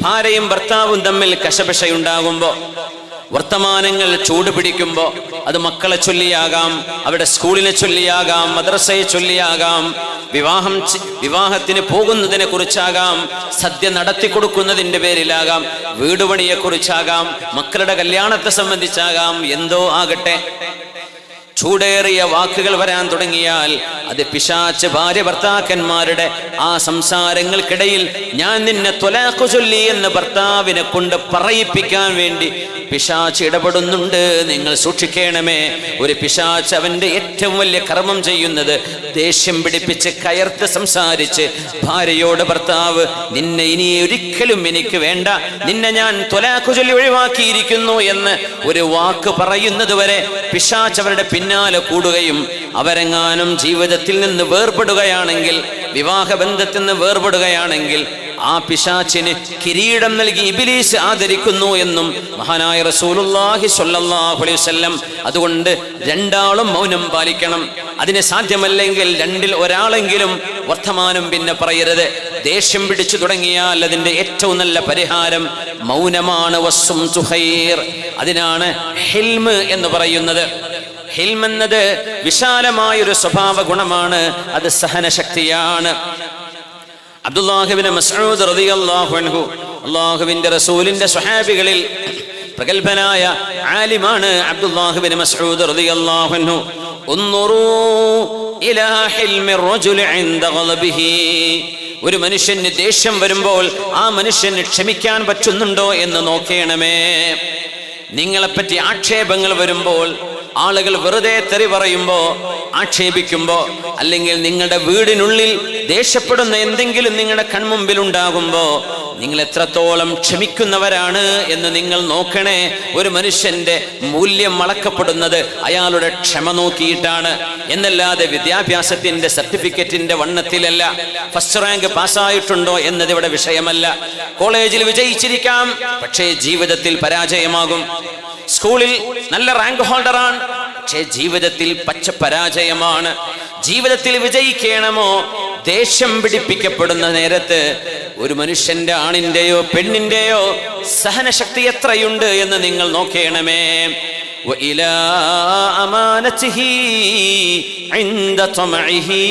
ഭാര്യയും ഭർത്താവും തമ്മിൽ കശപിശയുണ്ടാകുമ്പോ, വർത്തമാനങ്ങൾ ചൂട് പിടിക്കുമ്പോ, അത് മക്കളെ ചൊല്ലിയാകാം, അവിടെ സ്കൂളിനെ ചൊല്ലിയാകാം, മദ്രസയെ ചൊല്ലിയാകാം, വിവാഹത്തിന് പോകുന്നതിനെ കുറിച്ചാകാം, സദ്യ നടത്തി കൊടുക്കുന്നതിന്റെ പേരിലാകാം, വീട് പണിയെ കുറിച്ചാകാം, മക്കളുടെ കല്യാണത്തെ സംബന്ധിച്ചാകാം, എന്തോ ആകട്ടെ, ചൂടേറിയ വാക്കുകൾ വരാൻ തുടങ്ങിയാൽ അത് പിശാച് ഭാര്യ ഭർത്താക്കന്മാരുടെ ആ സംസാരങ്ങൾക്കിടയിൽ ഞാൻ നിന്നെ ത്വലാഖ് ചൊല്ലി എന്ന് ഭർത്താവിനെ കൊണ്ട് പറയിപ്പിക്കാൻ വേണ്ടി പിശാച് ഇടപെടുന്നുണ്ട്. നിങ്ങൾ സൂക്ഷിക്കണമേ. ഒരു പിശാച് അവന്റെ ഏറ്റവും വലിയ കർമ്മം ചെയ്യുന്നത് ദേഷ്യം പിടിപ്പിച്ച് കയർത്ത് സംസാരിച്ച് ഭാര്യയോട്, ഭർത്താവ് നിന്നെ ഇനി ഒരിക്കലും എനിക്ക് വേണ്ട, നിന്നെ ഞാൻ ത്വലാഖ് ചൊല്ലി ഒഴിവാക്കിയിരിക്കുന്നു എന്ന് ഒരു വാക്ക് പറയുന്നത് വരെ പിശാച് അവരുടെ പിന്നാലെ കൂടുകയും, അവരെങ്ങാനും ജീവിതത്തിൽ നിന്ന് വേർപെടുകയാണെങ്കിൽ, വിവാഹബന്ധത്തിൽ നിന്ന് വേർപെടുകയാണെങ്കിൽ, ആ പിശാചിന് കിരീടം നൽകി ഇബ്ലീസ് ആദരിക്കുന്നു എന്നും മഹാനായ റസൂലുള്ളാഹി സ്വല്ലല്ലാഹു അലൈഹി വസല്ലം. അതുകൊണ്ട് രണ്ടാളും മൗനം പാലിക്കണം. അതിന് സാധ്യമല്ലെങ്കിൽ രണ്ടിൽ ഒരാളെങ്കിലും വർത്തമാനം പിന്നെ പറയരുത്. ദേഷ്യം പിടിച്ചു തുടങ്ങിയാൽ അതിന്റെ ഏറ്റവും നല്ല പരിഹാരം മൗനമാണ്. വസ്സുംതു ഖൈർ. അതിനാണ് ഹിൽമ് എന്ന് പറയുന്നത്. ഹിൽം എന്നത് വിശാലമായൊരു സ്വഭാവ ഗുണമാണ്, അത് സഹനശക്തിയാണ്. അബ്ദുല്ലാഹിബ്നു മസ്ഊദ് റളിയല്ലാഹു അൻഹു, അല്ലാഹുവിന്റെ റസൂലിന്റെ സ്വഹാബികളിൽ പ്രഗൽഭനായ ആലിമാണ് അബ്ദുല്ലാഹിബ്നു മസ്ഊദ് റളിയല്ലാഹു അൻഹു. ഉൻറുൂ ഇലാ ഹിൽമി റജുൽ ഇൻദ ഗളബിഹി. ഒരു മനുഷ്യന് ദേഷ്യം വരുമ്പോൾ ആ മനുഷ്യന് ക്ഷമിക്കാൻ പറ്റുന്നുണ്ടോ എന്ന് നോക്കണമേ. നിങ്ങളെപ്പറ്റി ആക്ഷേപങ്ങൾ വരുമ്പോൾ, ആളുകൾ വെറുതെ തെറി പറയുമ്പോ, ആക്ഷേപിക്കുമ്പോ, അല്ലെങ്കിൽ നിങ്ങളുടെ വീടിനുള്ളിൽ ദേഷ്യപ്പെടുന്ന എന്തെങ്കിലും നിങ്ങളുടെ കൺമുമ്പിൽ ഉണ്ടാകുമ്പോ നിങ്ങൾ എത്രത്തോളം ക്ഷമിക്കുന്നവരാണ് എന്ന് നിങ്ങൾ നോക്കണേ. ഒരു മനുഷ്യന്റെ മൂല്യം അളക്കപ്പെടുന്നത് അയാളുടെ ക്ഷമ നോക്കിയിട്ടാണ് എന്നല്ലാതെ വിദ്യാഭ്യാസത്തിന്റെ സർട്ടിഫിക്കറ്റിന്റെ വണ്ണത്തിലല്ല. ഫസ്റ്റ് റാങ്ക് പാസ്സായിട്ടുണ്ടോ എന്നത് ഇവിടെ വിഷയമല്ല. കോളേജിൽ വിജയിച്ചിരിക്കാം, പക്ഷേ ജീവിതത്തിൽ പരാജയമാകും. സ്കൂളിൽ നല്ല റാങ്ക് ഹോൾഡറാണ്, പക്ഷേ ജീവിതത്തിൽ പച്ച പരാജയമാണ്. ജീവിതത്തിൽ വിജയിക്കണമോ? ദേഷ്യം പിടിപ്പിക്കപ്പെടുന്ന നേരത്ത് ഒരു മനുഷ്യന്റെ, ആണിന്റെയോ പെണ്ണിന്റെയോ സഹനശക്തി എത്രയുണ്ട് എന്ന് നിങ്ങൾ നോക്കണമേ. വഇലാ അമാനതിഹി ഇൻദ തമഇഹി.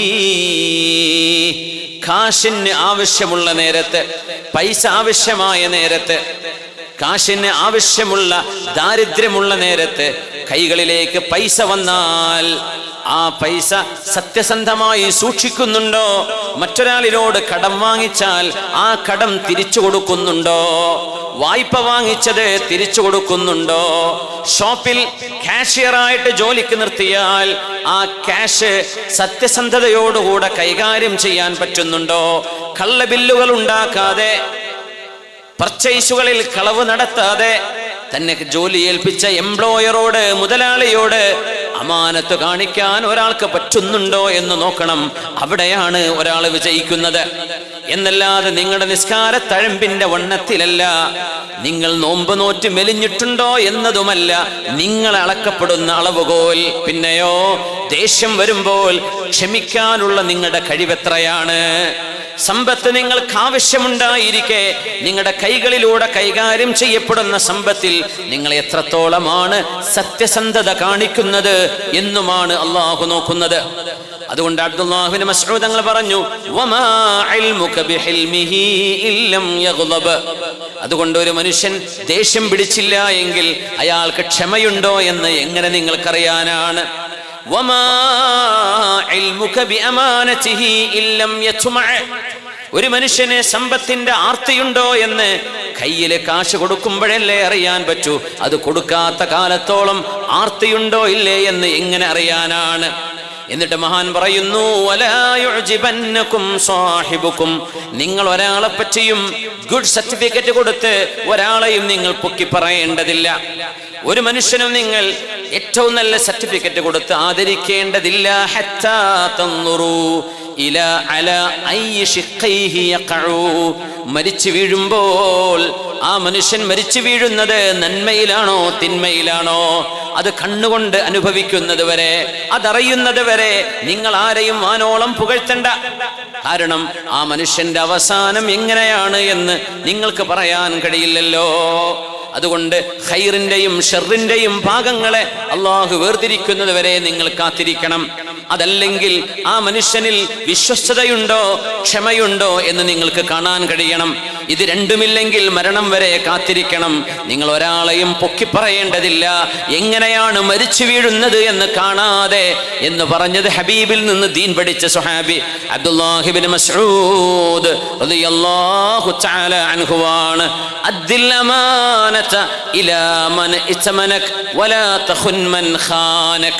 കാശിന് ആവശ്യമുള്ള നേരത്ത്, പൈസ ആവശ്യമായ നേരത്ത്, കാശിന് ആവശ്യമുള്ള ദാരിദ്ര്യമുള്ള നേരത്ത് കൈകളിലേക്ക് പൈസ വന്നാൽ ആ പൈസ സത്യസന്ധമായി സൂക്ഷിക്കുന്നുണ്ടോ? മറ്റൊരാളിനോട് കടം വാങ്ങിച്ചാൽ ആ കടം തിരിച്ചു കൊടുക്കുന്നുണ്ടോ? വായ്പ വാങ്ങിച്ചത് തിരിച്ചു കൊടുക്കുന്നുണ്ടോ? ഷോപ്പിൽ കാഷ്യറായിട്ട് ജോലിക്ക് നിർത്തിയാൽ ആ ക്യാഷ് സത്യസന്ധതയോടുകൂടെ കൈകാര്യം ചെയ്യാൻ പറ്റുന്നുണ്ടോ? കള്ളബില്ലുകൾ ഉണ്ടാക്കാതെ, പർച്ചേസുകളിൽ കളവ് നടത്താതെ തന്നെ ജോലി ഏൽപ്പിച്ച എംപ്ലോയറോട്, മുതലാളിയോട് അമാനത്ത് കാണിക്കാൻ ഒരാൾക്ക് പറ്റുന്നുണ്ടോ എന്ന് നോക്കണം. അവിടെയാണ് ഒരാൾ വിജയിക്കുന്നത്. എന്നല്ലാതെ നിങ്ങളുടെ നിസ്കാര തഴമ്പിന്റെ വണ്ണത്തിലല്ല, നിങ്ങൾ നോമ്പ് നോറ്റ് മെലിഞ്ഞിട്ടുണ്ടോ എന്നതുമല്ല നിങ്ങൾ അളക്കപ്പെടുന്ന അളവുകോൽ. പിന്നെയോ ദേഷ്യം വരുമ്പോൾ ക്ഷമിക്കാനുള്ള നിങ്ങളുടെ കഴിവെത്രയാണ്? സമ്പത്ത് നിങ്ങൾക്ക് ആവശ്യമുണ്ടായിരിക്കെ നിങ്ങളുടെ കൈകളിലൂടെ കൈകാര്യം ചെയ്യപ്പെടുന്ന സമ്പത്തിൽ നിങ്ങൾ എത്രത്തോളമാണ് സത്യസന്ധത കാണിക്കുന്നത് എന്നുമാണ് അള്ളാഹു നോക്കുന്നത്. അതുകൊണ്ട് അബ്ദുല്ലാഹ് ഇബ്നു മസ്ഊദ് തങ്ങൾ പറഞ്ഞു, വമാ ഇൽമുക ബിഹിൽമിഹി ഇല്ലം യഗ്ളബ്. അതുകൊണ്ട് ഒരു മനുഷ്യൻ ദേഷ്യം പിടിച്ചില്ല എങ്കിൽ അയാൾക്ക് ക്ഷമയുണ്ടോ എന്ന് എങ്ങനെ നിങ്ങൾക്കറിയാനാണ്? വമാ ഇൽമുക ബിഅമാനതിഹി ഇല്ലം യത്മഅ. ഒരു മനുഷ്യന് സമ്പത്തിന്റെ ആർത്തിയുണ്ടോ എന്ന് കയ്യില് കാശ് കൊടുക്കുമ്പോഴല്ലേ അറിയാൻ പറ്റൂ. അത് കൊടുക്കാത്ത കാലത്തോളം ആർത്തിയുണ്ടോ ഇല്ലേ എന്ന് എങ്ങനെ അറിയാനാണ്? എന്നിട്ട് മഹാൻ പറയുന്നു, വലാ യുഅ്ജിബന്നകും സാഹിബുകും. നിങ്ങൾ ഒരാളെ പറ്റിയും ഗുഡ് സർട്ടിഫിക്കറ്റ് കൊടുത്ത് ഒരാളെയും നിങ്ങൾ പൊക്കി പറയേണ്ടതില്ല. ഒരു മനുഷ്യനും നിങ്ങൾ ഏറ്റവും നല്ല സർട്ടിഫിക്കറ്റ് കൊടുത്ത് ആദരിക്കേണ്ടതില്ല. ഹത്താ തൻദുറു ഇലാ അലാ അയ്യി ശിഖൈഹി യഖഉ. മരിച്ചു വീഴുമ്പോൾ ആ മനുഷ്യൻ മരിച്ചു വീഴുന്നത് നന്മയിലാണോ തിന്മയിലാണോ അത് കണ്ണുകൊണ്ട് അനുഭവിക്കുന്നത് വരെ, അതറിയുന്നത് വരെ നിങ്ങൾ ആരെയും വാനോളം പുകഴ്ത്തണ്ട. കാരണം ആ മനുഷ്യന്റെ അവസാനം എങ്ങനെയാണ് എന്ന് നിങ്ങൾക്ക് പറയാൻ കഴിയില്ലല്ലോ. അതുകൊണ്ട് ഖൈറിന്റെയും ഷർറിന്റെയും ഭാഗങ്ങളെ അള്ളാഹു വേർതിരിക്കുന്നത് വരെ നിങ്ങൾ കാത്തിരിക്കണം. അതല്ലെങ്കിൽ ആ മനുഷ്യനിൽ വിശ്വസ്തതയുണ്ടോ ക്ഷമയുണ്ടോ എന്ന് നിങ്ങൾക്ക് കാണാൻ കഴിയണം. ഇത് രണ്ടുമില്ലെങ്കിൽ മരണം വരെ കാത്തിരിക്കണം. നിങ്ങൾ ഒരാളെയും പൊക്കിപ്പറയേണ്ടതില്ല. എങ്ങനെയാണ് മരിച്ചു വീഴുന്നത് എന്ന് കാണാതെ എന്ന് പറഞ്ഞത് ഹബീബിൽ നിന്ന് ദീൻ പഠിച്ച സ്വഹാബി അബ്ദുല്ലാഹി ഇബ്നു മസ്ഊദ് റളിയല്ലാഹു തആല അൻഹു ആണ്. അദ്ദിൽ അമാനത ഇലാ മൻ ഇതമനക വലാ തഖുൻ മൻ ഖാനക.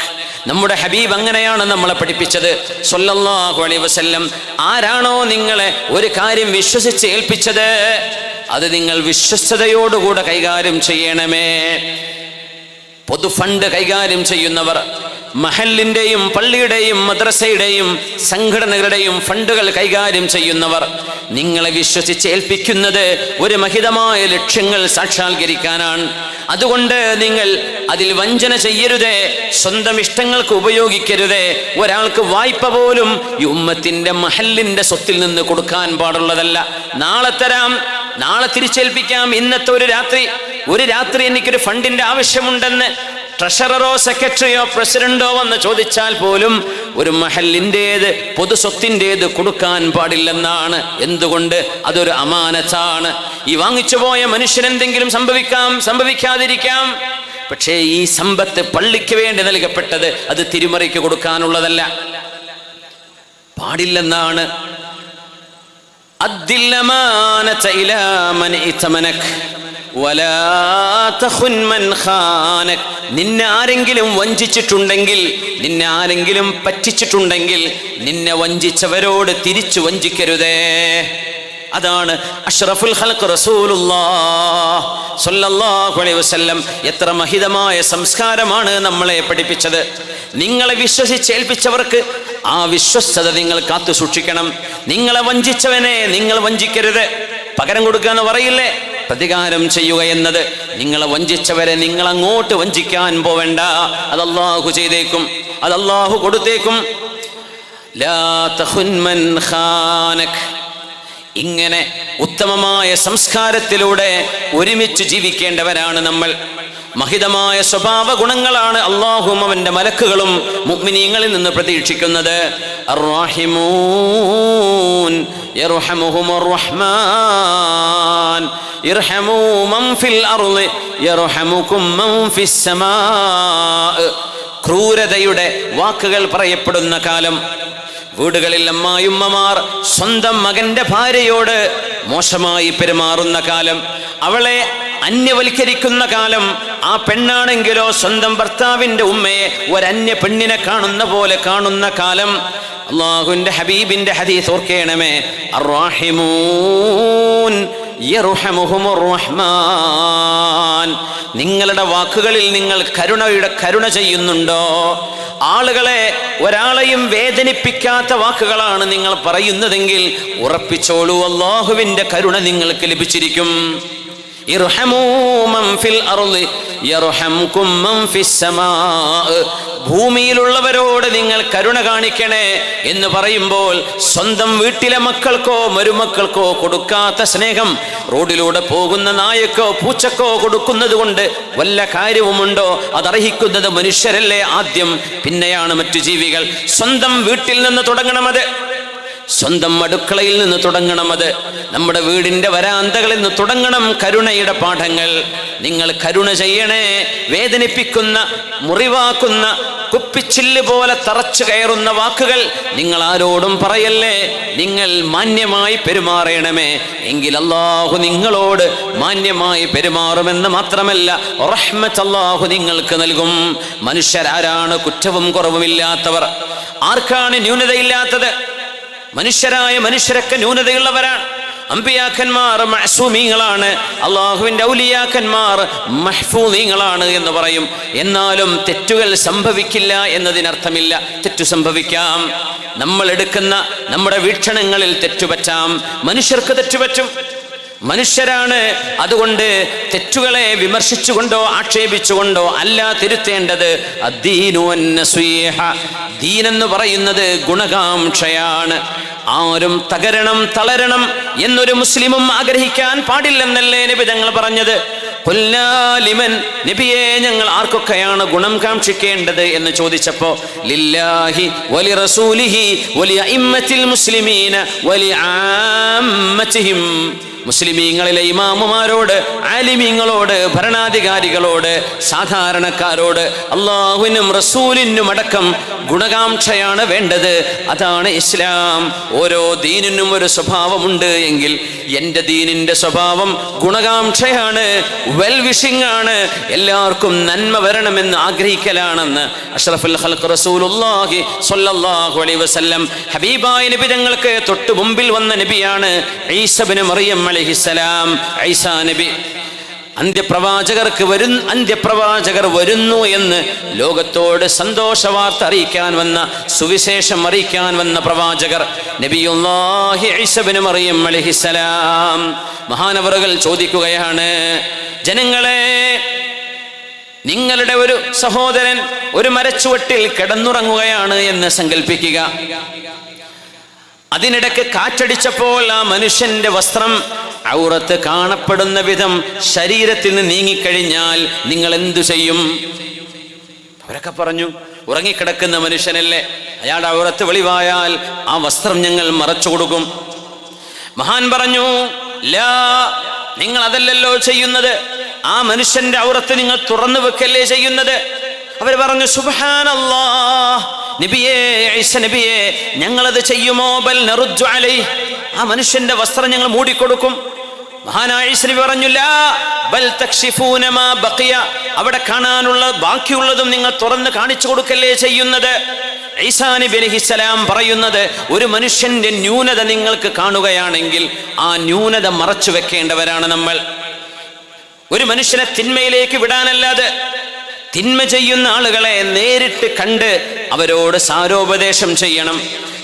നമ്മുടെ ഹബീബ് അങ്ങനെയാണ് നമ്മളെ പഠിപ്പിച്ചത് സ്വല്ലല്ലാഹു അലൈഹി വസല്ലം. ആരാണോ നിങ്ങളെ ഒരു കാര്യം വിശ്വസിച്ച് ഏൽപ്പിച്ചത് അത് നിങ്ങൾ വിശ്വസ്തയോടുകൂടെ കൈകാര്യം ചെയ്യണമേ. പൊതു ഫണ്ട് കൈകാര്യം ചെയ്യുന്നവർ, മഹല്ലിന്റെയും പള്ളിയുടെയും മദ്രസയുടെയും സംഘടനകളുടെയും ഫണ്ടുകൾ കൈകാര്യം ചെയ്യുന്നവർ, നിങ്ങളെ വിശ്വസിച്ച് ഏൽപ്പിക്കുന്നത് ഒരു മഹിതമായ ലക്ഷ്യങ്ങൾ സാക്ഷാത്കരിക്കാനാണ്. അതുകൊണ്ട് നിങ്ങൾ അതിൽ വഞ്ചന ചെയ്യരുതേ, സ്വന്തം ഇഷ്ടങ്ങൾക്ക് ഉപയോഗിക്കരുതേ. ഒരാൾക്ക് വായ്പ പോലും ഈ ഉമ്മത്തിന്റെ മഹല്ലിന്റെ സ്വത്തിൽ നിന്ന് കൊടുക്കാൻ പാടുള്ളതല്ല. നാളെ തരാം, നാളെ തിരിച്ചേൽപ്പിക്കാം, ഇന്നത്തെ ഒരു രാത്രി എനിക്കൊരു ഫണ്ടിന്റെ ആവശ്യമുണ്ടെന്ന് ട്രഷററോ സെക്രട്ടറിയോ പ്രസിഡന്റോ വന്ന് ചോദിച്ചാൽ പോലും ഒരു മഹല്ലിൻ്റേത് പൊതു സ്വത്തിൻ്റേത് കൊടുക്കാൻ പാടില്ലെന്നാണ്. എന്തുകൊണ്ട്? അതൊരു അമാനത്താണ്. ഈ വാങ്ങിച്ചു പോയ മനുഷ്യൻ എന്തെങ്കിലും സംഭവിക്കാതിരിക്കാം. പക്ഷേ ഈ സമ്പത്ത് പള്ളിക്ക് വേണ്ടി നൽകപ്പെട്ടത് അത് തിരുമറിക്ക് കൊടുക്കാനുള്ളതല്ല, പാടില്ലെന്നാണ്. അദ്ദിൽ അമാനത ഇലാ മൻ ഇതമനക വലാ തഖുൻ മൻ ഖാനക. നിന്നെ ആരെങ്കിലും വഞ്ചിച്ചിട്ടുണ്ടെങ്കിൽ, നിന്നെ ആരെങ്കിലും പറ്റിച്ചിട്ടുണ്ടെങ്കിൽ നിന്നെ വഞ്ചിച്ചവരോട് തിരിച്ചു വഞ്ചിക്കരുതേ. അതാണ് അഷ്റഫുൽ ഖൽഖ് റസൂലുള്ളാഹ് സ്വല്ലല്ലാഹു അലൈഹി വസല്ലം. എത്ര മഹിതമായ സംസ്കാരമാണ് നമ്മളെ പഠിപ്പിച്ചത്. നിങ്ങളെ വിശ്വസിച്ചേൽപ്പിച്ചവർക്ക് ആ വിശ്വസ്തത നിങ്ങൾ കാത്തു സൂക്ഷിക്കണം. നിങ്ങളെ വഞ്ചിച്ചവനെ നിങ്ങൾ വഞ്ചിക്കരുത്. പകരം കൊടുക്കുക എന്ന് പറയില്ലേ, പ്രതികാരം ചെയ്യുക എന്നത്. നിങ്ങളെ വഞ്ചിച്ചവരെ നിങ്ങൾ അങ്ങോട്ട് വഞ്ചിക്കാൻ പോവേണ്ട. അത് അല്ലാഹു ചെയ്തേക്കും, അത് അല്ലാഹു കൊടുത്തേക്കും. ലാ തഖുൻ മൻ ഖാനക. ഇങ്ങനെ ഉത്തമമായ സംസ്കാരത്തിലൂടെ ഒരുമിച്ച് ജീവിക്കേണ്ടവരാണ് നമ്മൾ. മഹിതമായ സ്വഭാവ ഗുണങ്ങളാണ് അല്ലാഹുവും അവന്റെ മലക്കുകളും മുഅ്മിനീങ്ങളിൽ നിന്ന് പ്രതീക്ഷിക്കുന്നത്. അർറഹിമൂൻ യർഹമുഹുമുർ റഹ്മാൻ ഇർഹമൂ മൻ ഫിൽ അർളി യർഹമുകും മൻ ഫിസ് സമാ. ക്രൂരതയുടെ വാക്കുകൾ പറയപ്പെടുന്ന കാലം, വീടുകളിൽ അമ്മായിമ്മമാർ സ്വന്തം മകന്റെ ഭാര്യയോട് മോശമായി പെരുമാറുന്ന കാലം, അവളെ അന്യവൽക്കരിക്കുന്ന കാലം, ആ പെണ്ണാണെങ്കിലോ സ്വന്തം ഭർത്താവിന്റെ ഉമ്മയെ ഒരന്യ പെണ്ണിനെ കാണുന്ന പോലെ കാണുന്ന കാലം. അല്ലാഹുവിന്റെ ഹബീബിന്റെ ഹദീസ് ഓർക്കേണമേ, അർറഹിമൂൻ യർഹമുഹുമുർ റഹ്മാൻ. നിങ്ങളുടെ വാക്കുകളിൽ നിങ്ങൾ കരുണ ചെയ്യുന്നുണ്ടോ? ആളുകളെ, ഒരാളെയും വേദനിപ്പിക്കാത്ത വാക്കുകളാണ് നിങ്ങൾ പറയുന്നതെങ്കിൽ ഉറപ്പിച്ചോളൂ, അല്ലാഹുവിന്റെ കരുണ നിങ്ങൾക്ക് ലഭിച്ചിരിക്കും. ഇർഹമൂ മൻ ഫിൽ അർളി യർഹംകും മൻ ഫിസ് സമാ. ഭൂമിയിലുള്ളവരോട് നിങ്ങൾ കരുണ കാണിക്കണേ എന്ന് പറയുമ്പോൾ സ്വന്തം വീട്ടിലെ മക്കൾക്കോ മരുമക്കൾക്കോ കൊടുക്കാത്ത സ്നേഹം റോഡിലൂടെ പോകുന്ന നായക്കോ പൂച്ചക്കോ കൊടുക്കുന്നത് കൊണ്ട് വല്ല കാര്യവുമുണ്ടോ? അതർഹിക്കുന്നത് മനുഷ്യരല്ലേ ആദ്യം, പിന്നെയാണ് മറ്റു ജീവികൾ. സ്വന്തം വീട്ടിൽ നിന്ന് തുടങ്ങണമത്, സ്വന്തം അടുക്കളയിൽ നിന്ന് തുടങ്ങണമത്, നമ്മുടെ വീടിന്റെ വരാന്തകളിൽ നിന്ന് തുടങ്ങണം കരുണയുടെ പാഠങ്ങൾ. നിങ്ങൾ കരുണ ചെയ്യണേ. വേദനിപ്പിക്കുന്ന, മുറിവാക്കുന്ന, കുപ്പിച്ചില്ല് പോലെ തറച്ചു കയറുന്ന വാക്കുകൾ നിങ്ങൾ ആരോടും പറയല്ലേ. നിങ്ങൾ മാന്യമായി പെരുമാറണമേ, എങ്കിൽ അല്ലാഹു നിങ്ങളോട് മാന്യമായി പെരുമാറുമെന്ന് മാത്രമല്ല റഹ്മത്ത് അല്ലാഹു നിങ്ങൾക്ക് നൽകും. മനുഷ്യരാരാണ് കുറ്റവും കുറവുമില്ലാത്തവർ? ആർക്കാണ് ന്യൂനതയില്ലാത്തത്? മനുഷ്യരൊക്കെ ന്യൂനതയുള്ളവരാണ്. അമ്പിയാക്കന്മാർ മഅ്സൂമീങ്ങളാണ്, അള്ളാഹുവിന്റെ ഔലിയാക്കന്മാർ മഹ്ഫൂദീങ്ങളാണ് എന്ന് പറയും. എന്നാലും തെറ്റുകൾ സംഭവിക്കില്ല എന്നതിനർത്ഥമില്ല. തെറ്റു സംഭവിക്കാം. നമ്മൾ എടുക്കുന്ന നമ്മുടെ വീക്ഷണങ്ങളിൽ തെറ്റുപറ്റാം. മനുഷ്യർക്ക് തെറ്റുപറ്റും, മനുഷ്യരാണ്. അതുകൊണ്ട് തെറ്റുകളെ വിമർശിച്ചുകൊണ്ടോ ആക്ഷേപിച്ചുകൊണ്ടോ അല്ല തിരുത്തേണ്ടത്. അദ്ദീനു അന്നസീഹ. ദീനെന്ന് പറയുന്നത് ഗുണകാംക്ഷയാണ്. ആരും തകരണം, തളരണം എന്നൊരു മുസ്ലിമും ആഗ്രഹിക്കാൻ പാടില്ലെന്നല്ലേ നബി തങ്ങൾ പറഞ്ഞത്. ലിമൻ, നബിയെ ഞങ്ങൾ ആർക്കൊക്കെയാണ് ഗുണം കാക്ഷിക്കേണ്ടത് എന്ന് ചോദിച്ചപ്പോ ലില്ലാഹി വലി റസൂലിഹി വലി അഇമ്മത്തിൽ മുസ്ലിമീന വലി ആമ്മതിഹിം. മുസ്ലിമീങ്ങളിലെ ഇമാമുമാരോട്, ആലിമീങ്ങളോട്, ഭരണാധികാരികളോട്, സാധാരണക്കാരോട്, അള്ളാഹുവിനും റസൂലിനും അടക്കം ഗുണകാംക്ഷയാണ് വേണ്ടത്. അതാണ് ഇസ്ലാം. ഓരോ ദീനിനും ഒരു സ്വഭാവമുണ്ട് എങ്കിൽ എൻ്റെ ദീനിന്റെ സ്വഭാവം ഗുണകാംക്ഷയാണ്, വെൽവിഷിംഗ് ആണ്, എല്ലാവർക്കും നന്മ വരണമെന്ന് ആഗ്രഹിക്കലാണെന്ന് അഷ്റഫുൽ ഖൽഖ് റസൂലുള്ളാഹി സ്വല്ലല്ലാഹു അലൈഹി വസല്ലം ഹബീബായ നബി തങ്ങൾക്ക് തൊട്ട് മുമ്പിൽ വന്ന നബിയാണ് ഈസ ഇബ്നു മറിയം അലൈഹിസ്സലാം. ഈസാ നബി അന്ത്യപ്രവാചകർ വരുന്നു എന്ന് ലോകത്തോട് സന്തോഷ വാർത്ത അറിയിക്കാൻ വന്ന, സുവിശേഷം അറിയിക്കാൻ വന്ന പ്രവാചകർ നബിയുല്ലാഹി ഈസ ഇബ്നു മറിയം അലൈഹിസ്സലാം. മഹാനവറുകൾ ചോദിക്കുകയാണ്, ജനങ്ങളെ, നിങ്ങളുടെ ഒരു സഹോദരൻ ഒരു മരച്ചുവട്ടിൽ കിടന്നുറങ്ങുകയാണ് എന്ന് സങ്കല്പിക്കുക. അതിനിടയ്ക്ക് കാറ്റടിച്ചപ്പോൾ ആ മനുഷ്യന്റെ വസ്ത്രം ഔറത്ത് കാണപ്പെടുന്ന വിധം ശരീരത്തിൽ നിന്ന് നീങ്ങിക്കഴിഞ്ഞാൽ നിങ്ങൾ എന്തു ചെയ്യും? അവരൊക്കെ പറഞ്ഞു, ഉറങ്ങിക്കിടക്കുന്ന മനുഷ്യനല്ലേ, അയാളുടെ ഔറത്ത് വെളിവായാൽ ആ വസ്ത്രം ഞങ്ങൾ മറച്ചു കൊടുക്കും. മഹാൻ പറഞ്ഞു, ലാ, നിങ്ങൾ അതല്ലല്ലോ ചെയ്യുന്നത്. ആ മനുഷ്യന്റെ ഔറത്ത് നിങ്ങൾ തുറന്നു വെക്കല്ലേ ചെയ്യുന്നത്. അവർ പറഞ്ഞു, സുബ്ഹാനല്ലാഹ്, നബിയേ, ഈസ നബിയേ, ഞങ്ങളത് ചെയ്യുമോ? ബൽ നറുദ്ദു അലൈഹി, ആ മനുഷ്യന്റെ വസ്ത്രം ഞങ്ങൾ മൂടിക്കൊടുക്കും. മഹാനായ ഈസ നബി പറഞ്ഞു, ലാ ബൽ തക്ഷിഫൂന മാ ബഖിയ, അവിടെ കാണാനുള്ള ബാക്കിയുള്ളതും നിങ്ങൾ തുറന്ന് കാണിച്ചു കൊടുക്കല്ലേ ചെയ്യുന്നത്. ഈസാ നബി അലൈഹിസ്സലാം പറയുന്നത്, ഒരു മനുഷ്യന്റെ ന്യൂനത നിങ്ങൾക്ക് കാണുകയാണെങ്കിൽ ആ ന്യൂനത മറച്ചു വെക്കേണ്ടവരാണ് നമ്മൾ. ഒരു മനുഷ്യനെ തിന്മയിലേക്ക് വിടാനല്ലാതെ തിന്മ ചെയ്യുന്ന ആളുകളെ നേരിട്ട് കണ്ട് അവരോട് സാരോപദേശം ചെയ്യണം.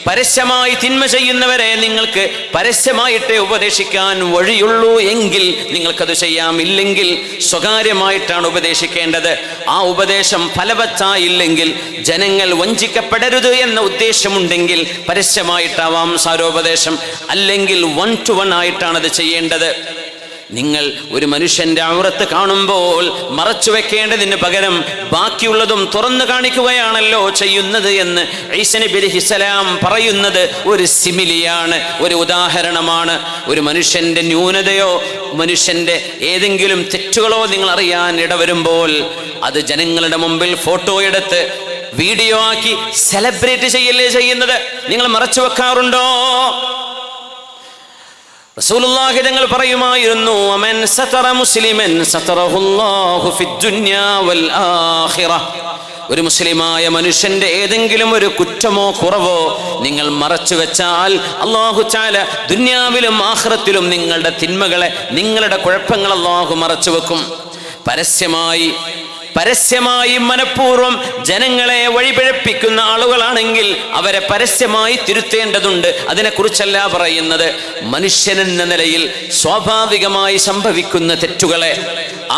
പരസ്യമായി തിന്മ ചെയ്യുന്നവരെ നിങ്ങൾക്ക് പരസ്യമായിട്ടേ ഉപദേശിക്കാൻ വഴിയുള്ളൂ എങ്കിൽ നിങ്ങൾക്കത് ചെയ്യാം. ഇല്ലെങ്കിൽ സ്വകാര്യമായിട്ടാണ് ഉപദേശിക്കേണ്ടത്. ആ ഉപദേശം ഫലവത്തായില്ലെങ്കിൽ, ജനങ്ങൾ വഞ്ചിക്കപ്പെടരുത് എന്ന ഉദ്ദേശമുണ്ടെങ്കിൽ പരസ്യമായിട്ടാവാം സാരോപദേശം, അല്ലെങ്കിൽ 1 to 1 ആയിട്ടാണത് ചെയ്യേണ്ടത്. നിങ്ങൾ ഒരു മനുഷ്യന്റെ ഔറത്ത് കാണുമ്പോൾ മറച്ചു വെക്കേണ്ടതിന് പകരം ബാക്കിയുള്ളതും തുറന്നു കാണിക്കുകയാണല്ലോ ചെയ്യുന്നത് എന്ന് ഈസ നബി അലൈഹിസ്സലാം പറയുന്നത് ഒരു സിമിലിയാണ്, ഒരു ഉദാഹരണമാണ്. ഒരു മനുഷ്യന്റെ ന്യൂനതയോ മനുഷ്യന്റെ ഏതെങ്കിലും തെറ്റുകളോ നിങ്ങൾ അറിയാൻ ഇടവരുമ്പോൾ അത് ജനങ്ങളുടെ മുമ്പിൽ ഫോട്ടോ എടുത്ത് വീഡിയോ ആക്കി സെലിബ്രേറ്റ് ചെയ്യല്ലേ ചെയ്യുന്നത്? നിങ്ങൾ മറച്ചു വെക്കാറുണ്ടോ? റസൂലുള്ളാഹി തങ്ങൾ പറയുമായിരുന്നു, അമൻ സതറ മുസ്ലിമൻ സതറഹുല്ലാഹു ഫിദ്ദുനിയാ വൽ ആഖിറ. ഒരു മുസ്ലിമായ മനുഷ്യന്റെ ഏതെങ്കിലും ഒരു കുറ്റമോ കുറവോ നിങ്ങൾ മറച്ചു വെച്ചാൽ അല്ലാഹു തആല ദുനിയാവിലും ആഖിറത്തിലും നിങ്ങളുടെ തിന്മകളെ, നിങ്ങളുടെ കുഴപ്പങ്ങൾ അല്ലാഹു മറച്ചു വെക്കും. പരസ്യമായി മനഃപൂർവ്വം ജനങ്ങളെ വഴിപിഴപ്പിക്കുന്ന ആളുകളാണെങ്കിൽ അവരെ പരസ്യമായി തിരുത്തേണ്ടതുണ്ട്. അതിനെക്കുറിച്ചല്ല പറയുന്നത്. മനുഷ്യനെന്ന നിലയിൽ സ്വാഭാവികമായി സംഭവിക്കുന്ന തെറ്റുകളെ,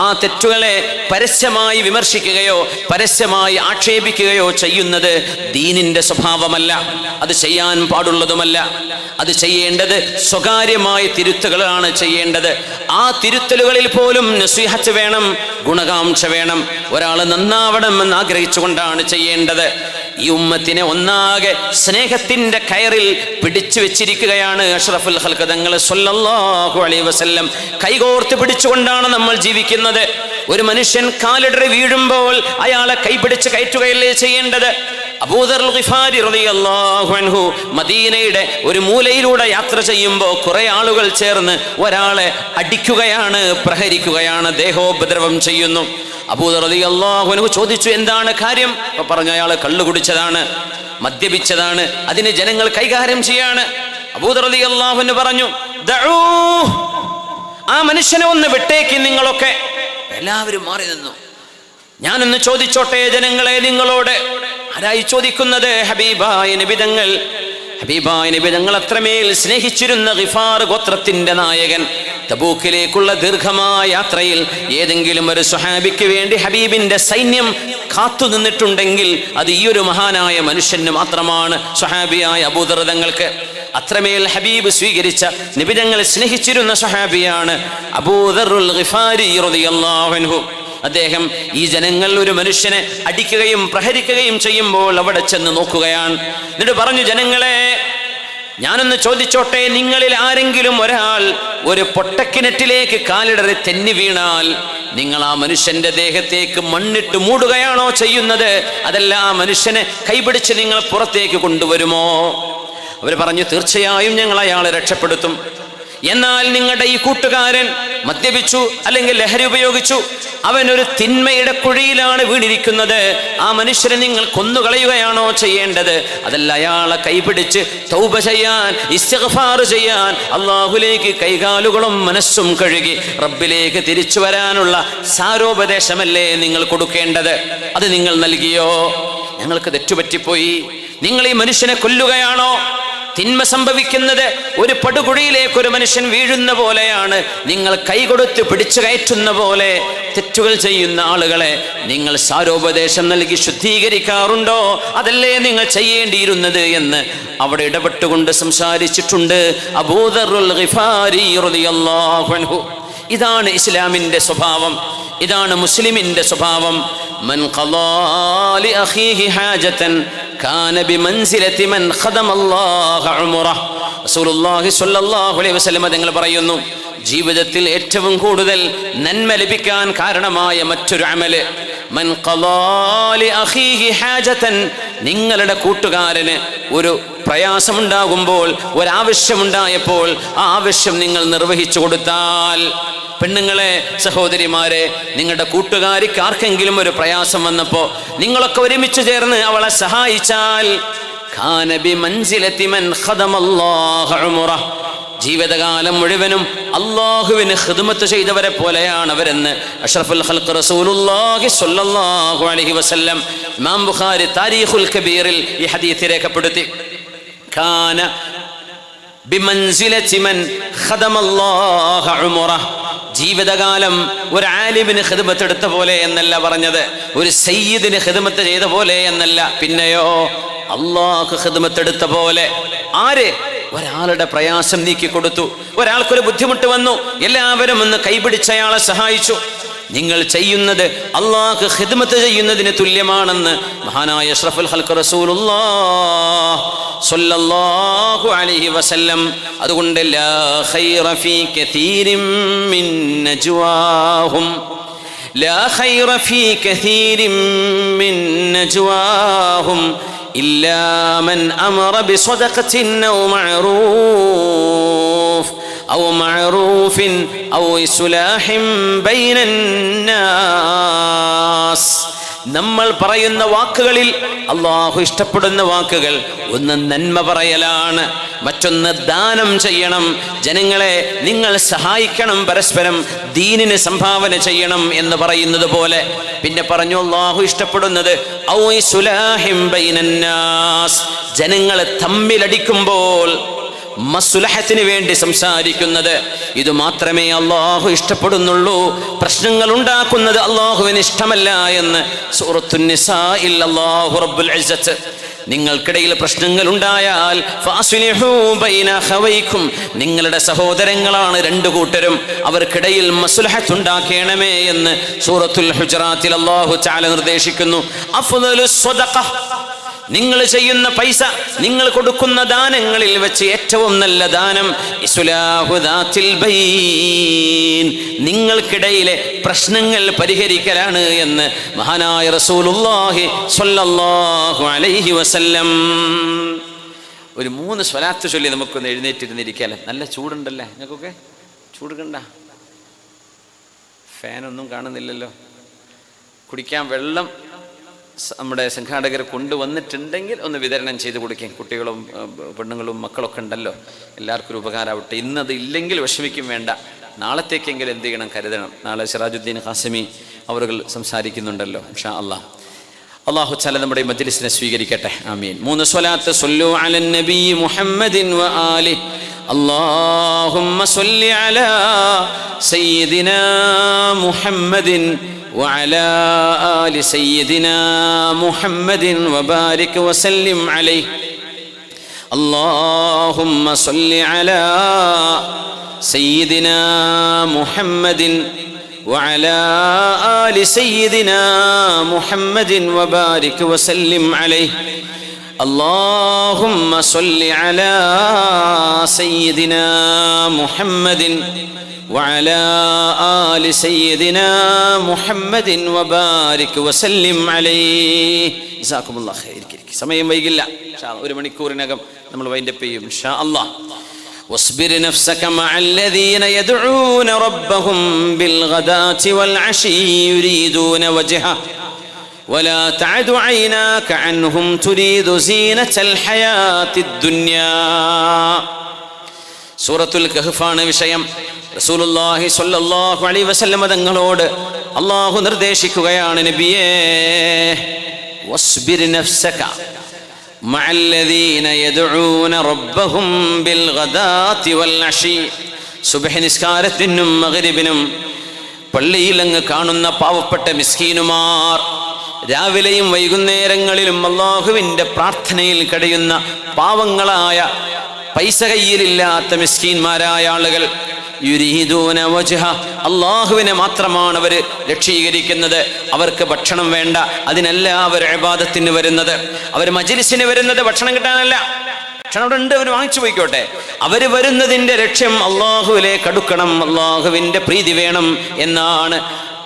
ആ തെറ്റുകളെ പരസ്യമായി വിമർശിക്കുകയോ പരസ്യമായി ആക്ഷേപിക്കുകയോ ചെയ്യുന്നത് ദീനിന്റെ സ്വഭാവമല്ല. അത് ചെയ്യാൻ പാടുള്ളതുമല്ല. അത് ചെയ്യേണ്ടത് സ്വകാര്യമായ തിരുത്തുകളാണ് ചെയ്യേണ്ടത്. ആ തിരുത്തലുകളിൽ പോലും നസീഹത്ത് വേണം, ഗുണകാംക്ഷ വേണം. ഒരാൾ നന്നാവണമെന്ന് ആഗ്രഹിച്ചുകൊണ്ടാണ് ചെയ്യേണ്ടത്. ഈ ഉമ്മത്തിനെ ഒന്നാകെ സ്നേഹത്തിന്റെ കയറിൽ പിടിച്ചു വെച്ചിരിക്കുകയാണ് അഷ്റഫുൽ ഖൽഖ് തങ്ങൾ സ്വല്ലല്ലാഹു അലൈഹി വസല്ലം. കൈകോർത്ത് പിടിച്ചുകൊണ്ടാണ് നമ്മൾ ജീവിക്കുന്നത്. ഒരു മനുഷ്യൻ കാലിടറി വീഴുമ്പോൾ അയാളെ കൈപിടിച്ച് കയറ്റുകയല്ലേ ചെയ്യേണ്ടത്? അബൂദർ ഗിഫാരി റളിയല്ലാഹു അൻഹു മദീനയുടെ ഒരു മൂലയിലൂടെ യാത്ര ചെയ്യുമ്പോൾ കുറെ ആളുകൾ ചേർന്ന് ഒരാളെ അടിക്കുകയാണ്, പ്രഹരിക്കുകയാണ്, ദേഹോപദ്രവം ചെയ്യുന്നു. അബൂദർ റളിയല്ലാഹു അൻഹു ചോദിച്ചു, എന്താണ് കാര്യം? അപ്പൊ പറഞ്ഞു, അയാൾ കള്ളു കുടിച്ചതാണ്, മദ്യപിച്ചതാണ്, അതിന് ജനങ്ങൾ കൈകാര്യം ചെയ്യാണ്. അബൂദർ റളിയല്ലാഹു അൻഹു പറഞ്ഞു, ദഊ, ആ മനുഷ്യനെ ഒന്ന് വിട്ടേക്ക് നിങ്ങളൊക്കെ. എല്ലാവരും മാറി നിന്നു. ഞാനൊന്ന് ചോദിച്ചോട്ടെ ജനങ്ങളെ നിങ്ങളോട്. ആരായി ചോദിക്കുന്നത്? ഹബീബായ നബി തങ്ങൾ. ഹബീബായ നബി തങ്ങൾ അത്രമേൽ സ്നേഹിച്ചിരുന്ന ഗിഫാർ ഗോത്രത്തിന്റെ നായകൻ. തബൂക്കിലേക്കുള്ള ദീർഘമായ യാത്രയിൽ ഏതെങ്കിലും ഒരു സ്വഹാബിക്ക് വേണ്ടി ഹബീബിന്റെ സൈന്യം കാത്തു നിന്നിട്ടുണ്ടെങ്കിൽ അത് ഈ ഒരു മഹാനായ മനുഷ്യന് മാത്രമാണ്, സ്വഹാബിയായ അബൂദർ തങ്ങൾക്ക്. അത്രമേൽ ഹബീബ് സ്വീകരിച്ച, നബി തങ്ങൾ സ്നേഹിച്ചിരുന്ന സ്വഹാബിയാണ് അബൂദറുൽ ഗിഫാരി റളിയല്ലാഹു അൻഹു. അദ്ദേഹം ഈ ജനങ്ങൾ ഒരു മനുഷ്യനെ അടിക്കുകയും പ്രഹരിക്കുകയും ചെയ്യുമ്പോൾ അവിടെ ചെന്ന് നോക്കുകയാണ്. എന്നിട്ട് പറഞ്ഞു, ജനങ്ങളെ, ഞാനൊന്ന് ചോദിച്ചോട്ടെ, നിങ്ങളിൽ ആരെങ്കിലും ഒരാൾ ഒരു പൊട്ടക്കിണറ്റിലേക്ക് കാലിടറി തെന്നി വീണാൽ നിങ്ങൾ ആ മനുഷ്യന്റെ ദേഹത്തേക്ക് മണ്ണിട്ട് മൂടുകയാണോ ചെയ്യുന്നത്? അതല്ല ആ മനുഷ്യനെ കൈപിടിച്ച് നിങ്ങൾ പുറത്തേക്ക് കൊണ്ടുവരുമോ? അവർ പറഞ്ഞു, തീർച്ചയായും ഞങ്ങൾ അയാളെ രക്ഷപ്പെടുത്തും. എന്നാൽ നിങ്ങളുടെ ഈ കൂട്ടുകാരൻ മദ്യപിച്ചു അല്ലെങ്കിൽ ലഹരി ഉപയോഗിച്ചു, അവൻ ഒരു തിന്മയുടെ കുഴിയിലാണ് വീണിരിക്കുന്നത്, ആ മനുഷ്യനെ നിങ്ങൾ കൊന്നുകളയുകയാണോ ചെയ്യേണ്ടത്? അതല്ല അയാളെ കൈപിടിച്ച് തൗബ ചെയ്യാൻ, ഇസ്തിഗ്ഫാർ ചെയ്യാൻ, അള്ളാഹുലേക്ക് കൈകാലുകളും മനസ്സും കഴുകി റബ്ബിലേക്ക് തിരിച്ചു വരാനുള്ള സാരോപദേശമല്ലേ നിങ്ങൾ കൊടുക്കേണ്ടത്? അത് നിങ്ങൾ നൽകിയോ? ഞങ്ങൾക്ക് തെറ്റുപറ്റിപ്പോയി. നിങ്ങൾ ഈ മനുഷ്യനെ കൊല്ലുകയാണോ? തിന്മ സംഭവിക്കുന്നത് ഒരു പടുകുഴിയിലേക്ക് ഒരു മനുഷ്യൻ വീഴുന്ന പോലെയാണ്. നിങ്ങൾ കൈകൊടുത്ത് പിടിച്ചു കയറ്റുന്ന പോലെ തെറ്റുകൾ ചെയ്യുന്ന ആളുകളെ നിങ്ങൾ സാരോപദേശം നൽകി ശുദ്ധീകരിക്കാറുണ്ടോ? അതല്ലേ നിങ്ങൾ ചെയ്യേണ്ടിയിരുന്നത് എന്ന് അവിടെ ഇടപെട്ടുകൊണ്ട് സംസാരിച്ചിട്ടുണ്ട് അബൂദറുൽ ഗിഫാരി റളിയല്ലാഹു അൻഹു. ഇതാണ് ഇസ്ലാമിന്റെ സ്വഭാവം, ഇതാണ് മുസ്ലിമിന്റെ സ്വഭാവം. മൻ ഖളാ ലി അഖീഹി ഹാജതൻ കാന ബിമൻസിലതി മൻ ഖദമല്ലാഹ ഉംറഹ. റസൂലുള്ളാഹി സ്വല്ലല്ലാഹു അലൈഹി വസല്ലം തങ്ങൾ പറയുന്നു, ജീവിതത്തിൽ ഏറ്റവും കൂടുതൽ നന്മ ലഭിക്കാൻ കാരണമായ മറ്റൊരു അമല്, മൻ ഖളാ ലി അഖീഹി ഹാജതൻ, നിങ്ങളുടെ കൂട്ടുകാരന് ഒരു പ്രയാസമുണ്ടാകുമ്പോൾ, ഒരാവശ്യമുണ്ടായപ്പോൾ ആ ആവശ്യം നിങ്ങൾ നിർവഹിച്ചു കൊടുത്താൽ. പെണ്ണുങ്ങളെ, സഹോദരിമാരെ, നിങ്ങളുടെ കൂട്ടുകാരിക്ക് ആർക്കെങ്കിലും ഒരു പ്രയാസം വന്നപ്പോൾ നിങ്ങളൊക്കെ ഒരുമിച്ച് ചേർന്ന് അവളെ സഹായിച്ചാൽ, കാന ബിമൻസിലതി മൻ ഖദമല്ലാഹ ഉംറഹ, ജീവിതകാലം മുഴുവനും അള്ളാഹുവിന് ഖിദ്മത്ത് ചെയ്തവരെ പോലെയാണ് അവരെന്ന് അഷ്റഫുൽ ഖൽഖ് റസൂലുള്ളാഹി സ്വല്ലല്ലാഹു അലൈഹി വസല്ലം ഇമാം ബുഖാരി താരീഖുൽ കബീറിൽ ഈ ഹദീസ് രേഖപ്പെടുത്തി. കാന ബിമൻസിലതി മൻ ഖദമല്ലാഹ ഉംറഹ, ജീവിതകാലം ഒരു ആലിമിന് ഖിദ്മത്ത് എടുത്ത പോലെ എന്നല്ല പറഞ്ഞത്, ഒരു സയ്യിദിന് ഖിദ്മത്ത് ചെയ്ത പോലെ എന്നല്ല. പിന്നെയോ അള്ളാഹു ഖിദ്മത്ത് എടുത്ത പോലെ. ആര്? ഒരാളുടെ പ്രയാസം നീക്കി കൊടുത്തു, ഒരാൾക്കൊരു ബുദ്ധിമുട്ട് വന്നു, എല്ലാവരും ഒന്ന് കൈപിടിച്ച് അയാളെ സഹായിച്ചു. നിങ്ങൾ ചെയ്യുന്നത് അള്ളാഹു ഖിദ്മത്ത് ചെയ്യുന്നതിന് തുല്യമാണെന്ന് മഹാനായ അഷ്റഫുൽ ഖൽഖ് റസൂലുള്ളാഹി സ്വല്ലല്ലാഹു അലൈഹി വസല്ലം. അതുകൊണ്ട് ലാ ഖൈറ ഫീ കതീരിൻ മിൻ നജ്വാഹും ലാ ഖൈറ ഫീ കസീരിൻ മിൻ നജ്വാഹും ഇല്ലാ മൻ അമറ ബിസദഖത്തിൻ ഔ മഅറൂഫ് ഔ മഅറൂഫിൻ ഔ ഇസ്ലാഹിൻ ബൈനൻ നാസ്. നമ്മൾ പറയുന്ന വാക്കുകളിൽ അള്ളാഹു ഇഷ്ടപ്പെടുന്ന വാക്കുകൾ ഒന്ന് നന്മ പറയലാണ്, മറ്റൊന്ന് ദാനം ചെയ്യണം, ജനങ്ങളെ നിങ്ങൾ സഹായിക്കണം, പരസ്പരം ദീനിന് സംഭാവന ചെയ്യണം എന്ന് പറയുന്നത് പോലെ. പിന്നെ പറഞ്ഞു അള്ളാഹു ഇഷ്ടപ്പെടുന്നത് ഔ ഇസ്ലാഹിൻ ബൈനൻ നാസ്, ജനങ്ങളെ തമ്മിലടിക്കുമ്പോൾ മസ്ലഹത്തിന് വേണ്ടി സംസാരിക്കുന്നത്. ഇത് മാത്രമേ അള്ളാഹു ഇഷ്ടപ്പെടുന്നുള്ളൂ. പ്രശ്നങ്ങൾ ഉണ്ടാക്കുന്നത് അള്ളാഹുവിന് ഇഷ്ടമല്ല എന്ന് സൂറത്തുൻ നിസാഇൽ അല്ലാഹു റബ്ബുൽ ഇസ്സത്ത് നിങ്ങൾക്കിടയിൽ പ്രശ്നങ്ങൾ ഉണ്ടായാൽ ഫാസ്ലിഹൂ ബൈന അഖവൈക്കും, നിങ്ങളുടെ സഹോദരങ്ങളാണ് രണ്ടു കൂട്ടരും, അവർക്കിടയിൽ മസ്ലഹത്ത് ഉണ്ടാക്കണമേ എന്ന് സൂറത്തുൽ ഹുജറാത്തിൽ അല്ലാഹു തആല നിർദ്ദേശിക്കുന്നു. അഫ്ദലുസ് സ്വദഖ, നിങ്ങൾ ചെയ്യുന്ന പൈസ, നിങ്ങൾ കൊടുക്കുന്ന ദാനങ്ങളിൽ വെച്ച് ഏറ്റവും നല്ല ദാനം ഇസ്ലാഹു ദാത്തിൽ ബൈൻ, നിങ്ങൾക്കിടയിലെ പ്രശ്നങ്ങൾ പരിഹരിക്കലാണ് എന്ന് മഹാനായ റസൂലുള്ളാഹി സ്വല്ലല്ലാഹു അലൈഹി വസല്ലം. ഒരു 3 സ്വലാത്ത് ചൊല്ലി നമുക്കൊന്ന് എഴുന്നേറ്റിരുന്നിരിക്കാല്ലേ. നല്ല ചൂടുണ്ടല്ലേ നിങ്ങൾക്കൊക്കെ? ചൂട് കണ്ട? ഫാനൊന്നും കാണുന്നില്ലല്ലോ. കുടിക്കാൻ വെള്ളം നമ്മുടെ സംഘാടകർ കൊണ്ടുവന്നിട്ടുണ്ടെങ്കിൽ ഒന്ന് വിതരണം ചെയ്ത് കൊടുക്കും. കുട്ടികളും പെണ്ണുങ്ങളും മക്കളൊക്കെ ഉണ്ടല്ലോ, എല്ലാവർക്കും ഒരു ഉപകാരമാവട്ടെ. ഇന്നത് ഇല്ലെങ്കിൽ വിഷമിക്കും വേണ്ട, നാളത്തേക്കെങ്കിലും എന്ത് ചെയ്യണം, കരുതണം. നാളെ സിറാജുദ്ദീൻ ഖാസിമി അവരുകൾ സംസാരിക്കുന്നുണ്ടല്ലോ ഇൻഷാ അല്ലാഹ്. അല്ലാഹു തആല നമ്മുടെ മജ്ലിസിനെ സ്വീകരിക്കട്ടെ. ആമീൻ. 3 സ്വലാത്ത് സ്വല്ലു അലൻ നബി മുഹമ്മദിൻ വ ആലിഹി. അല്ലാഹുമ്മ സ്വല്ലി അലാ സയ്യിദിനാ മുഹമ്മദിൻ وعلى آل سيدنا محمد وبارك وسلم عليه. اللهم صل على سيدنا محمد وعلى آل سيدنا محمد وبارك وسلم عليه. اللهم صل على سيدنا محمد وعلى آل سيدنا محمد وبارك وسلم عليه. جزاكم الله خير. സമയം വൈകില്ല, ഇൻഷാ അല്ലാഹ് 1 മണിക്കൂറിനകം നമ്മൾ വൈൻഡപ്പ് ചെയ്യും ഇൻഷാ അല്ലാഹ്. واصبر نفسك مع الذين يدعون ربهم بالغداة والعشي يريدون وجهه ولا تعد عيناك عنهم تريد زينة الحياة الدنيا. സൂറത്തുൽ കഹ്ഫാണ് വിഷയം. റസൂലുള്ളാഹി സ്വല്ലല്ലാഹു അലൈഹി വസല്ലം തങ്ങളോട് അല്ലാഹു നിർദ്ദേശിക്കുകയാണ്, നബിയേ വസ്ബിർ നഫ്സക മഅല്ലദീന യദ്ഊന റബ്ബഹും ബിൽ ഗദാതി വൽ അശി. സുബ്ഹി നിസ്കാരത്തിനും മഗ്രിബിനും പള്ളിയിൽ അങ്ങ് കാണുന്ന പാവപ്പെട്ട മിസ്കീനുമാർ, രാവിലെയും വൈകുന്നേരങ്ങളിലും അല്ലാഹുവിൻ്റെ പ്രാർത്ഥനയിൽ കഴിയുന്ന പാവങ്ങളായ പൈസ കയ്യിലില്ലാത്ത മിസ്കീന്മാരായ ആളുകൾ, യുരീദൂന വജ്ഹ, അല്ലാഹുവിനെ മാത്രമാണ് അവർ ലക്ഷീകരിക്കുന്നത്. അവർക്ക് ഭക്ഷണം വേണ്ട, അതിനല്ല അവർ ഇബാദത്തിന് വരുന്നത്. അവർ മജ്ലിസിന് വരുന്നത് ഭക്ഷണം കിട്ടാനല്ല, ഭക്ഷണം അവിടെ ഉണ്ട്, അവർ വാങ്ങിച്ചു പോയിക്കോട്ടെ. അവർ വരുന്നതിൻ്റെ ലക്ഷ്യം അല്ലാഹുവിലേക്ക് അടുക്കണം, അല്ലാഹുവിൻ്റെ പ്രീതി വേണം എന്നാണ്.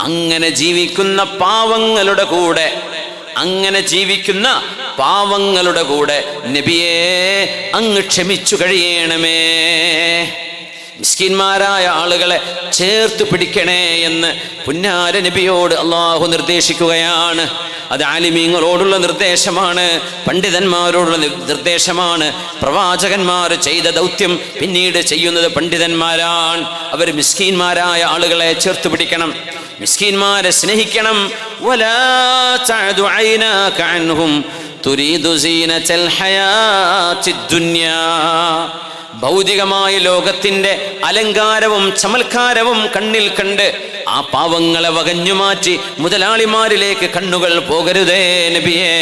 അങ്ങനെ ജീവിക്കുന്ന പാവങ്ങളുടെ കൂടെ, അങ്ങനെ ജീവിക്കുന്ന പാവങ്ങളുടെ കൂടെ നബിയേ അങ്ങ് ക്ഷമിച്ചു കഴിയണമേ, മിസ്കിന്മാരായ ആളുകളെ ചേർത്ത് പിടിക്കണേ എന്ന് പുന്നാര നബിയോട് അള്ളാഹു നിർദ്ദേശിക്കുകയാണ്. അത് ആലിമീങ്ങളോടുള്ള നിർദ്ദേശമാണ്, പണ്ഡിതന്മാരോടുള്ള നിർദ്ദേശമാണ്. പ്രവാചകന്മാർ ചെയ്ത ദൗത്യം പിന്നീട് ചെയ്യുന്നത് പണ്ഡിതന്മാരാണ്. അവർ മിസ്കീന്മാരായ ആളുകളെ ചേർത്ത് പിടിക്കണം, മിസ്കീന്മാരെ സ്നേഹിക്കണം. വലാ തഅദു ഐനാക അൻഹും തുരീദു സീനത്തൽ ഹയാത്തിദ് ദുനിയാ. ഭൗതികമായ ലോകത്തിന്റെ അലങ്കാരവും ചമൽക്കാരവും കണ്ണിൽ കണ്ട് ആ പാവങ്ങളെ വകഞ്ഞു മാറ്റി മുതലാളിമാരിലേക്ക് കണ്ണുകൾ പോകരുതേ നബിയേ.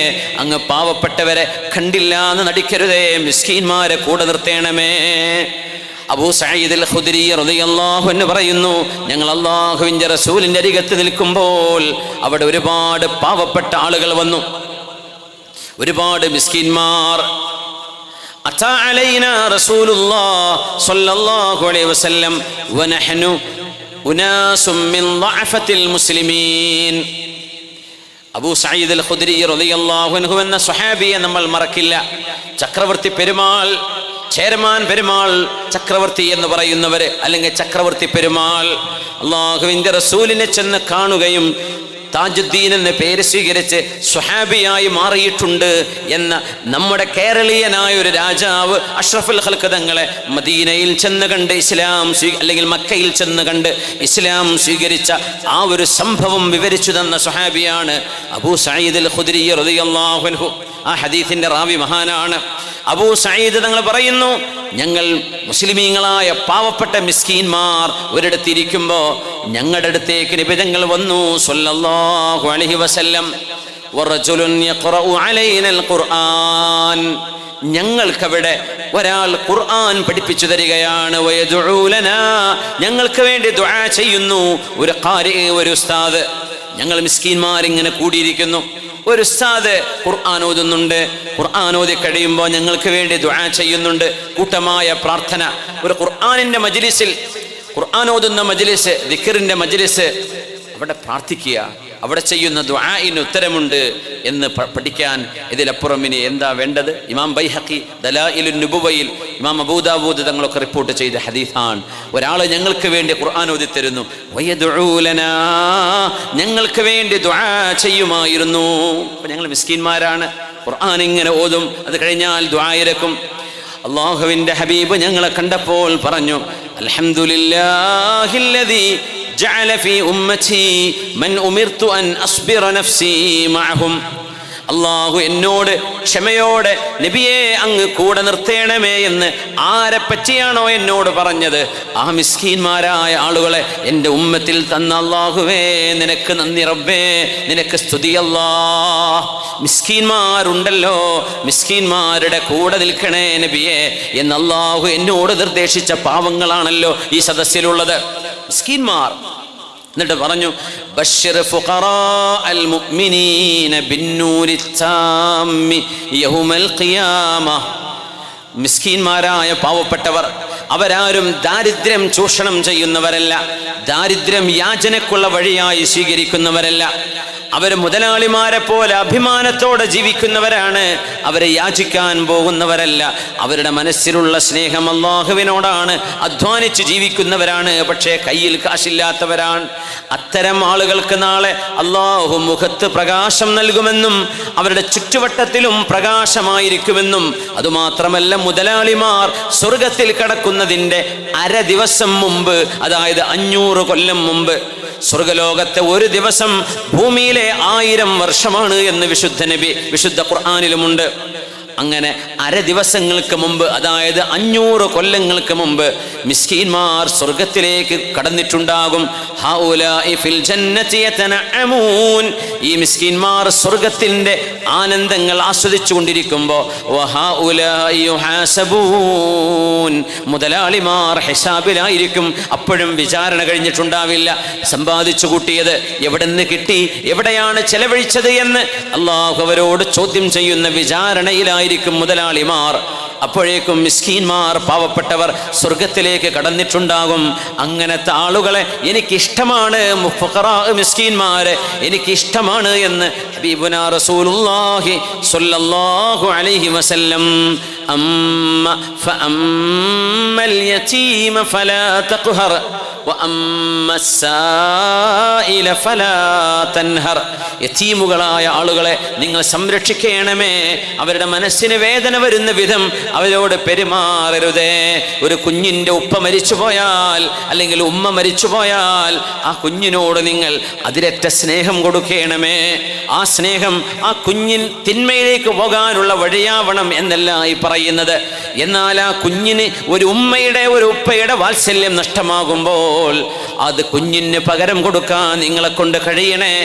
അങ്ങ് പാവപ്പെട്ടവരെ കണ്ടില്ല എന്ന് നടിക്കരുതേ, മിസ്കീന്മാരെ കൂടെ നിർത്തേണമേ. അബൂ സഈദ് അൽ ഖുദ്രി റളിയല്ലാഹു അൻഹു പറയുന്നു, ഞങ്ങൾ അല്ലാഹുവിൻ്റെ റസൂലിൻ്റെ അരികത്ത് നിൽക്കുമ്പോൾ അവിടെ ഒരുപാട് പാവപ്പെട്ട ആളുകൾ വന്നു, ഒരുപാട് മിസ്കീന്മാർ. അതാ അലൈനാ റസൂലുള്ളാഹി സ്വല്ലല്ലാഹു അലൈഹി വസല്ലം വനഹ്നു ഉനാസും മിൻ ളഅഫത്തിൽ മുസ്ലിമീൻ. അബൂ സഈദ് അൽ ഖുദ്രി റളിയല്ലാഹു അൻഹു എന്ന സ്വഹാബിയെ നമ്മൾ മറക്കില്ല. ചക്രവർത്തി പെരുമാൾ, ചേരമാൻ പെരുമാൾ ചക്രവർത്തി എന്ന് പറയുന്നവര്, അല്ലെങ്കിൽ ചക്രവർത്തി പെരുമാൾ അള്ളാഹുവിന്റെ റസൂലിനെ ചെന്ന് കാണുകയും താജുദ്ദീൻ എന്ന പേര് സ്വീകരിച്ച് സ്വഹാബിയായി മാറിയിട്ടുണ്ട് എന്ന നമ്മുടെ കേരളീയനായ ഒരു രാജാവ് അഷ്റഫുൽ ഖൽഖ് തങ്ങളെ മദീനയിൽ ചെന്ന് കണ്ട് ഇസ്ലാം അല്ലെങ്കിൽ മക്കയിൽ ചെന്ന് കണ്ട് ഇസ്ലാം സ്വീകരിച്ച ആ ഒരു സംഭവം വിവരിച്ചു തന്ന സ്വഹാബിയാണ് അബൂ സഈദ് അൽ ഖുദ്രി റളിയല്ലാഹു അൻഹു. ആ ഹദീസിന്റെ റാവി മഹാനാണ്. അബൂ സഈദ് തങ്ങൾ പറയുന്നു, ഞങ്ങൾ മുസ്ലിമീങ്ങളായ പാവപ്പെട്ട മിസ്കീന്മാർ ഒരിടത്തിരിക്കുമ്പോ ഞങ്ങളുടെ അടുത്തേക്ക് നബി തങ്ങൾ വന്നു സ്വല്ലല്ലാഹു അലൈഹി വസല്ലം. വറജുലുൻ യഖറഉ അലൈനൽ ഖുർആൻ, ഞങ്ങൾക്കവിടെ ഒരാൾ ഖുർആൻ പഠിപ്പിച്ചു തരികയാണ്. വയദുഉ ലനാ, ഞങ്ങൾക്ക് വേണ്ടി ദുആ ചെയ്യുന്നു. ഒരു ഖാരി, ഒരു ഉസ്താദ്. ഞങ്ങൾ മിസ്കീന്മാർ ഇങ്ങനെ കൂടിയിരിക്കുന്നു. ഒരു ഉസ്താദ് ഖുർആൻ ഓതുന്നുണ്ട്. ഖുർആൻ ഓതി കഴിയുമ്പോൾ ഞങ്ങൾക്ക് വേണ്ടി ദുആ ചെയ്യുന്നുണ്ട്. കൂട്ടമായ പ്രാർത്ഥന. ഒരു ഖുർആനിന്റെ മജ്ലിസിൽ, ഖുർആൻ ഓതുന്ന മജ്ലിസ്, ദിക്റിന്റെ മജ്ലിസ്, അവിടെ പ്രാർത്ഥിക്കുക, അവിടെ ചെയ്യുന്ന ദുആഇന് ഉത്തരമുണ്ട് എന്ന് പഠിക്കാൻ ഇതിലപ്പുറം ഇനി എന്താ വേണ്ടത്? ഇമാം ബൈഹഖി ദലായിലുൻ നുബുവയിൽ, ഇമാം അബൂ ദാവൂദ് തങ്ങളൊക്കെ റിപ്പോർട്ട് ചെയ്ത ഹദീസാണ്. ഒരാൾ ഞങ്ങൾക്ക് വേണ്ടി ഖുർആൻ ഓതി തരുന്നു. വയദുഉ ലനാ, ഞങ്ങൾക്ക് വേണ്ടി ദുആ ചെയ്യുമായിരുന്നു. അപ്പോൾ ഞങ്ങൾ മിസ്കീന്മാരാണ്. ഖുർആൻ ഇങ്ങനെ ഓതും, അത് കഴിഞ്ഞാൽ ദുആയിരക്കും. അല്ലാഹുവിന്റെ ഹബീബ് ഞങ്ങളെ കണ്ടപ്പോൾ പറഞ്ഞു, അൽഹംദുലില്ലാഹില്ലദീ ജഅല ഫീ ഉമ്മത്തി മൻ ഉമിർതു അൻ അസ്ബിറ നഫ്സി മഅഹും. അല്ലാഹു എന്നോട് ക്ഷമയോടെ നബിയെ അങ്ങ് കൂടെ നിർത്തേണമേ എന്ന് ആരെ പറ്റിയാണോ എന്നോട് പറഞ്ഞത്, ആ മിസ്കീന്മാരായ ആളുകളെ എൻ്റെ ഉമ്മത്തിൽ തന്ന അല്ലാഹുവേ നിനക്ക് നന്ദി റബ്ബേ, നിനക്ക് സ്തുതി അല്ലാഹ്. മിസ്കീന്മാരുണ്ടല്ലോ, മിസ്കീന്മാരുടെ കൂടെ നിൽക്കണേ നബിയെ എന്ന് അല്ലാഹു എന്നോട് നിർദ്ദേശിച്ച പാവങ്ങളാണല്ലോ ഈ സദസ്സിലുള്ളത്, മിസ്കീന്മാർ. എന്നിട്ട് പറഞ്ഞു, ബശ്ശിർ ഫുഖറാഅൽ മുഅ്മിനീന ബിന്നൂരി താമ്മി യൗമൽ ഖിയാമ. മിസ്കീന്മാരായ പാവപ്പെട്ടവർ അവരാരും ദാരിദ്ര്യം ചൂഷണം ചെയ്യുന്നവരല്ല, ദാരിദ്ര്യം യാചനക്കുള്ള വഴിയായി സ്വീകരിക്കുന്നവരല്ല. അവർ മുതലാളിമാരെ പോലെ അഭിമാനത്തോടെ ജീവിക്കുന്നവരാണ്, അവരെ യാചിക്കാൻ പോകുന്നവരല്ല. അവരുടെ മനസ്സിലുള്ള സ്നേഹം അല്ലാഹുവിനോടാണ്, അധ്വാനിച്ച് ജീവിക്കുന്നവരാണ്, പക്ഷേ കയ്യിൽ കാശില്ലാത്തവരാണ്. അത്തരം ആളുകൾക്ക് നാളെ അല്ലാഹു മുഖത്ത് പ്രകാശം നൽകുമെന്നും അവരുടെ ചുറ്റുവട്ടത്തിലും പ്രകാശമായിരിക്കുമെന്നും, അതുമാത്രമല്ല മുതലാളിമാർ സ്വർഗത്തിൽ കടക്കുന്നതിൻ്റെ അര ദിവസം മുമ്പ്, അതായത് 500 കൊല്ലം മുമ്പ്, സ്വർഗലോകത്തെ ഒരു ദിവസം ഭൂമിയിലെ 1000 വർഷമാണ് എന്ന് വിശുദ്ധ നബി വിശുദ്ധ ഖുർആനിലുമുണ്ട്. അങ്ങനെ അര ദിവസങ്ങൾക്ക് മുമ്പ്, അതായത് 500 കൊല്ലങ്ങൾക്ക് മുമ്പ് മിസ്കീന്മാർ സ്വർഗത്തിലേക്ക് കടന്നിട്ടുണ്ടാകും. ഹൗലാഇ ഫിൽ ജന്നതി യതനഅമൂൻ, ഈ മിസ്കീന്മാർ സ്വർഗത്തിന്റെ ആനന്ദങ്ങൾ ആസ്വദിച്ചു കൊണ്ടിരിക്കുമ്പോൾ വഹൗലാഇ യുഹാസബൂൻ, മുതലാളിമാർ ഹിസാബിലായിരിക്കും. അപ്പോഴും വിചാരണ കഴിഞ്ഞിട്ടുണ്ടാവില്ല. സമ്പാദിച്ചു കൂട്ടിയത് എവിടെ നിന്ന് കിട്ടി, എവിടെയാണ് ചെലവഴിച്ചത് എന്ന് അല്ലാഹു അവരോട് ചോദ്യം ചെയ്യുന്ന വിചാരണയിലായി മുതലാളിമാർ. അപ്പോഴേക്കും മിസ്കീന്മാർ, പാവപ്പെട്ടവർ സ്വർഗത്തിലേക്ക് കടന്നിട്ടുണ്ടാകും. അങ്ങനത്തെ ആളുകളെ എനിക്കിഷ്ടമാണ്, ഫുഖറാ മിസ്കീന്മാരെ എനിക്കിഷ്ടമാണ് എന്ന് ഹബീബുനാ റസൂലുള്ളാഹി സ്വല്ലല്ലാഹു അലൈഹി വസല്ലം. ഫഅമ്മൽ യതീമ ഫലാ തഖ്ഹർ വഅമ്മസ്സായില ഫലാ തൻഹർ. യതീമുകളായ ആളുകളെ നിങ്ങൾ സംരക്ഷിക്കണമേ, അവരുടെ മനസ്സിന് വേദന വരുന്ന വിധം അവരോട് പെരുമാറരുതേ. ഒരു കുഞ്ഞിൻ്റെ ഉപ്പ മരിച്ചുപോയാൽ അല്ലെങ്കിൽ ഉമ്മ മരിച്ചുപോയാൽ ആ കുഞ്ഞിനോട് നിങ്ങൾ അതിരറ്റ സ്നേഹം കൊടുക്കണമേ. ആ സ്നേഹം ആ കുഞ്ഞിൻ തിന്മയിലേക്ക് പോകാനുള്ള വഴിയാവണം എന്നല്ല ഈ പറയുന്നത്. എന്നാൽ ആ കുഞ്ഞിന് ഒരു ഉമ്മയുടെ ഒരു ഉപ്പയുടെ വാത്സല്യം നഷ്ടമാകുമ്പോൾ അത് കുഞ്ഞിന് പകരം കൊടുക്കാൻ നിങ്ങളെ കൊണ്ട് കഴിയണേ.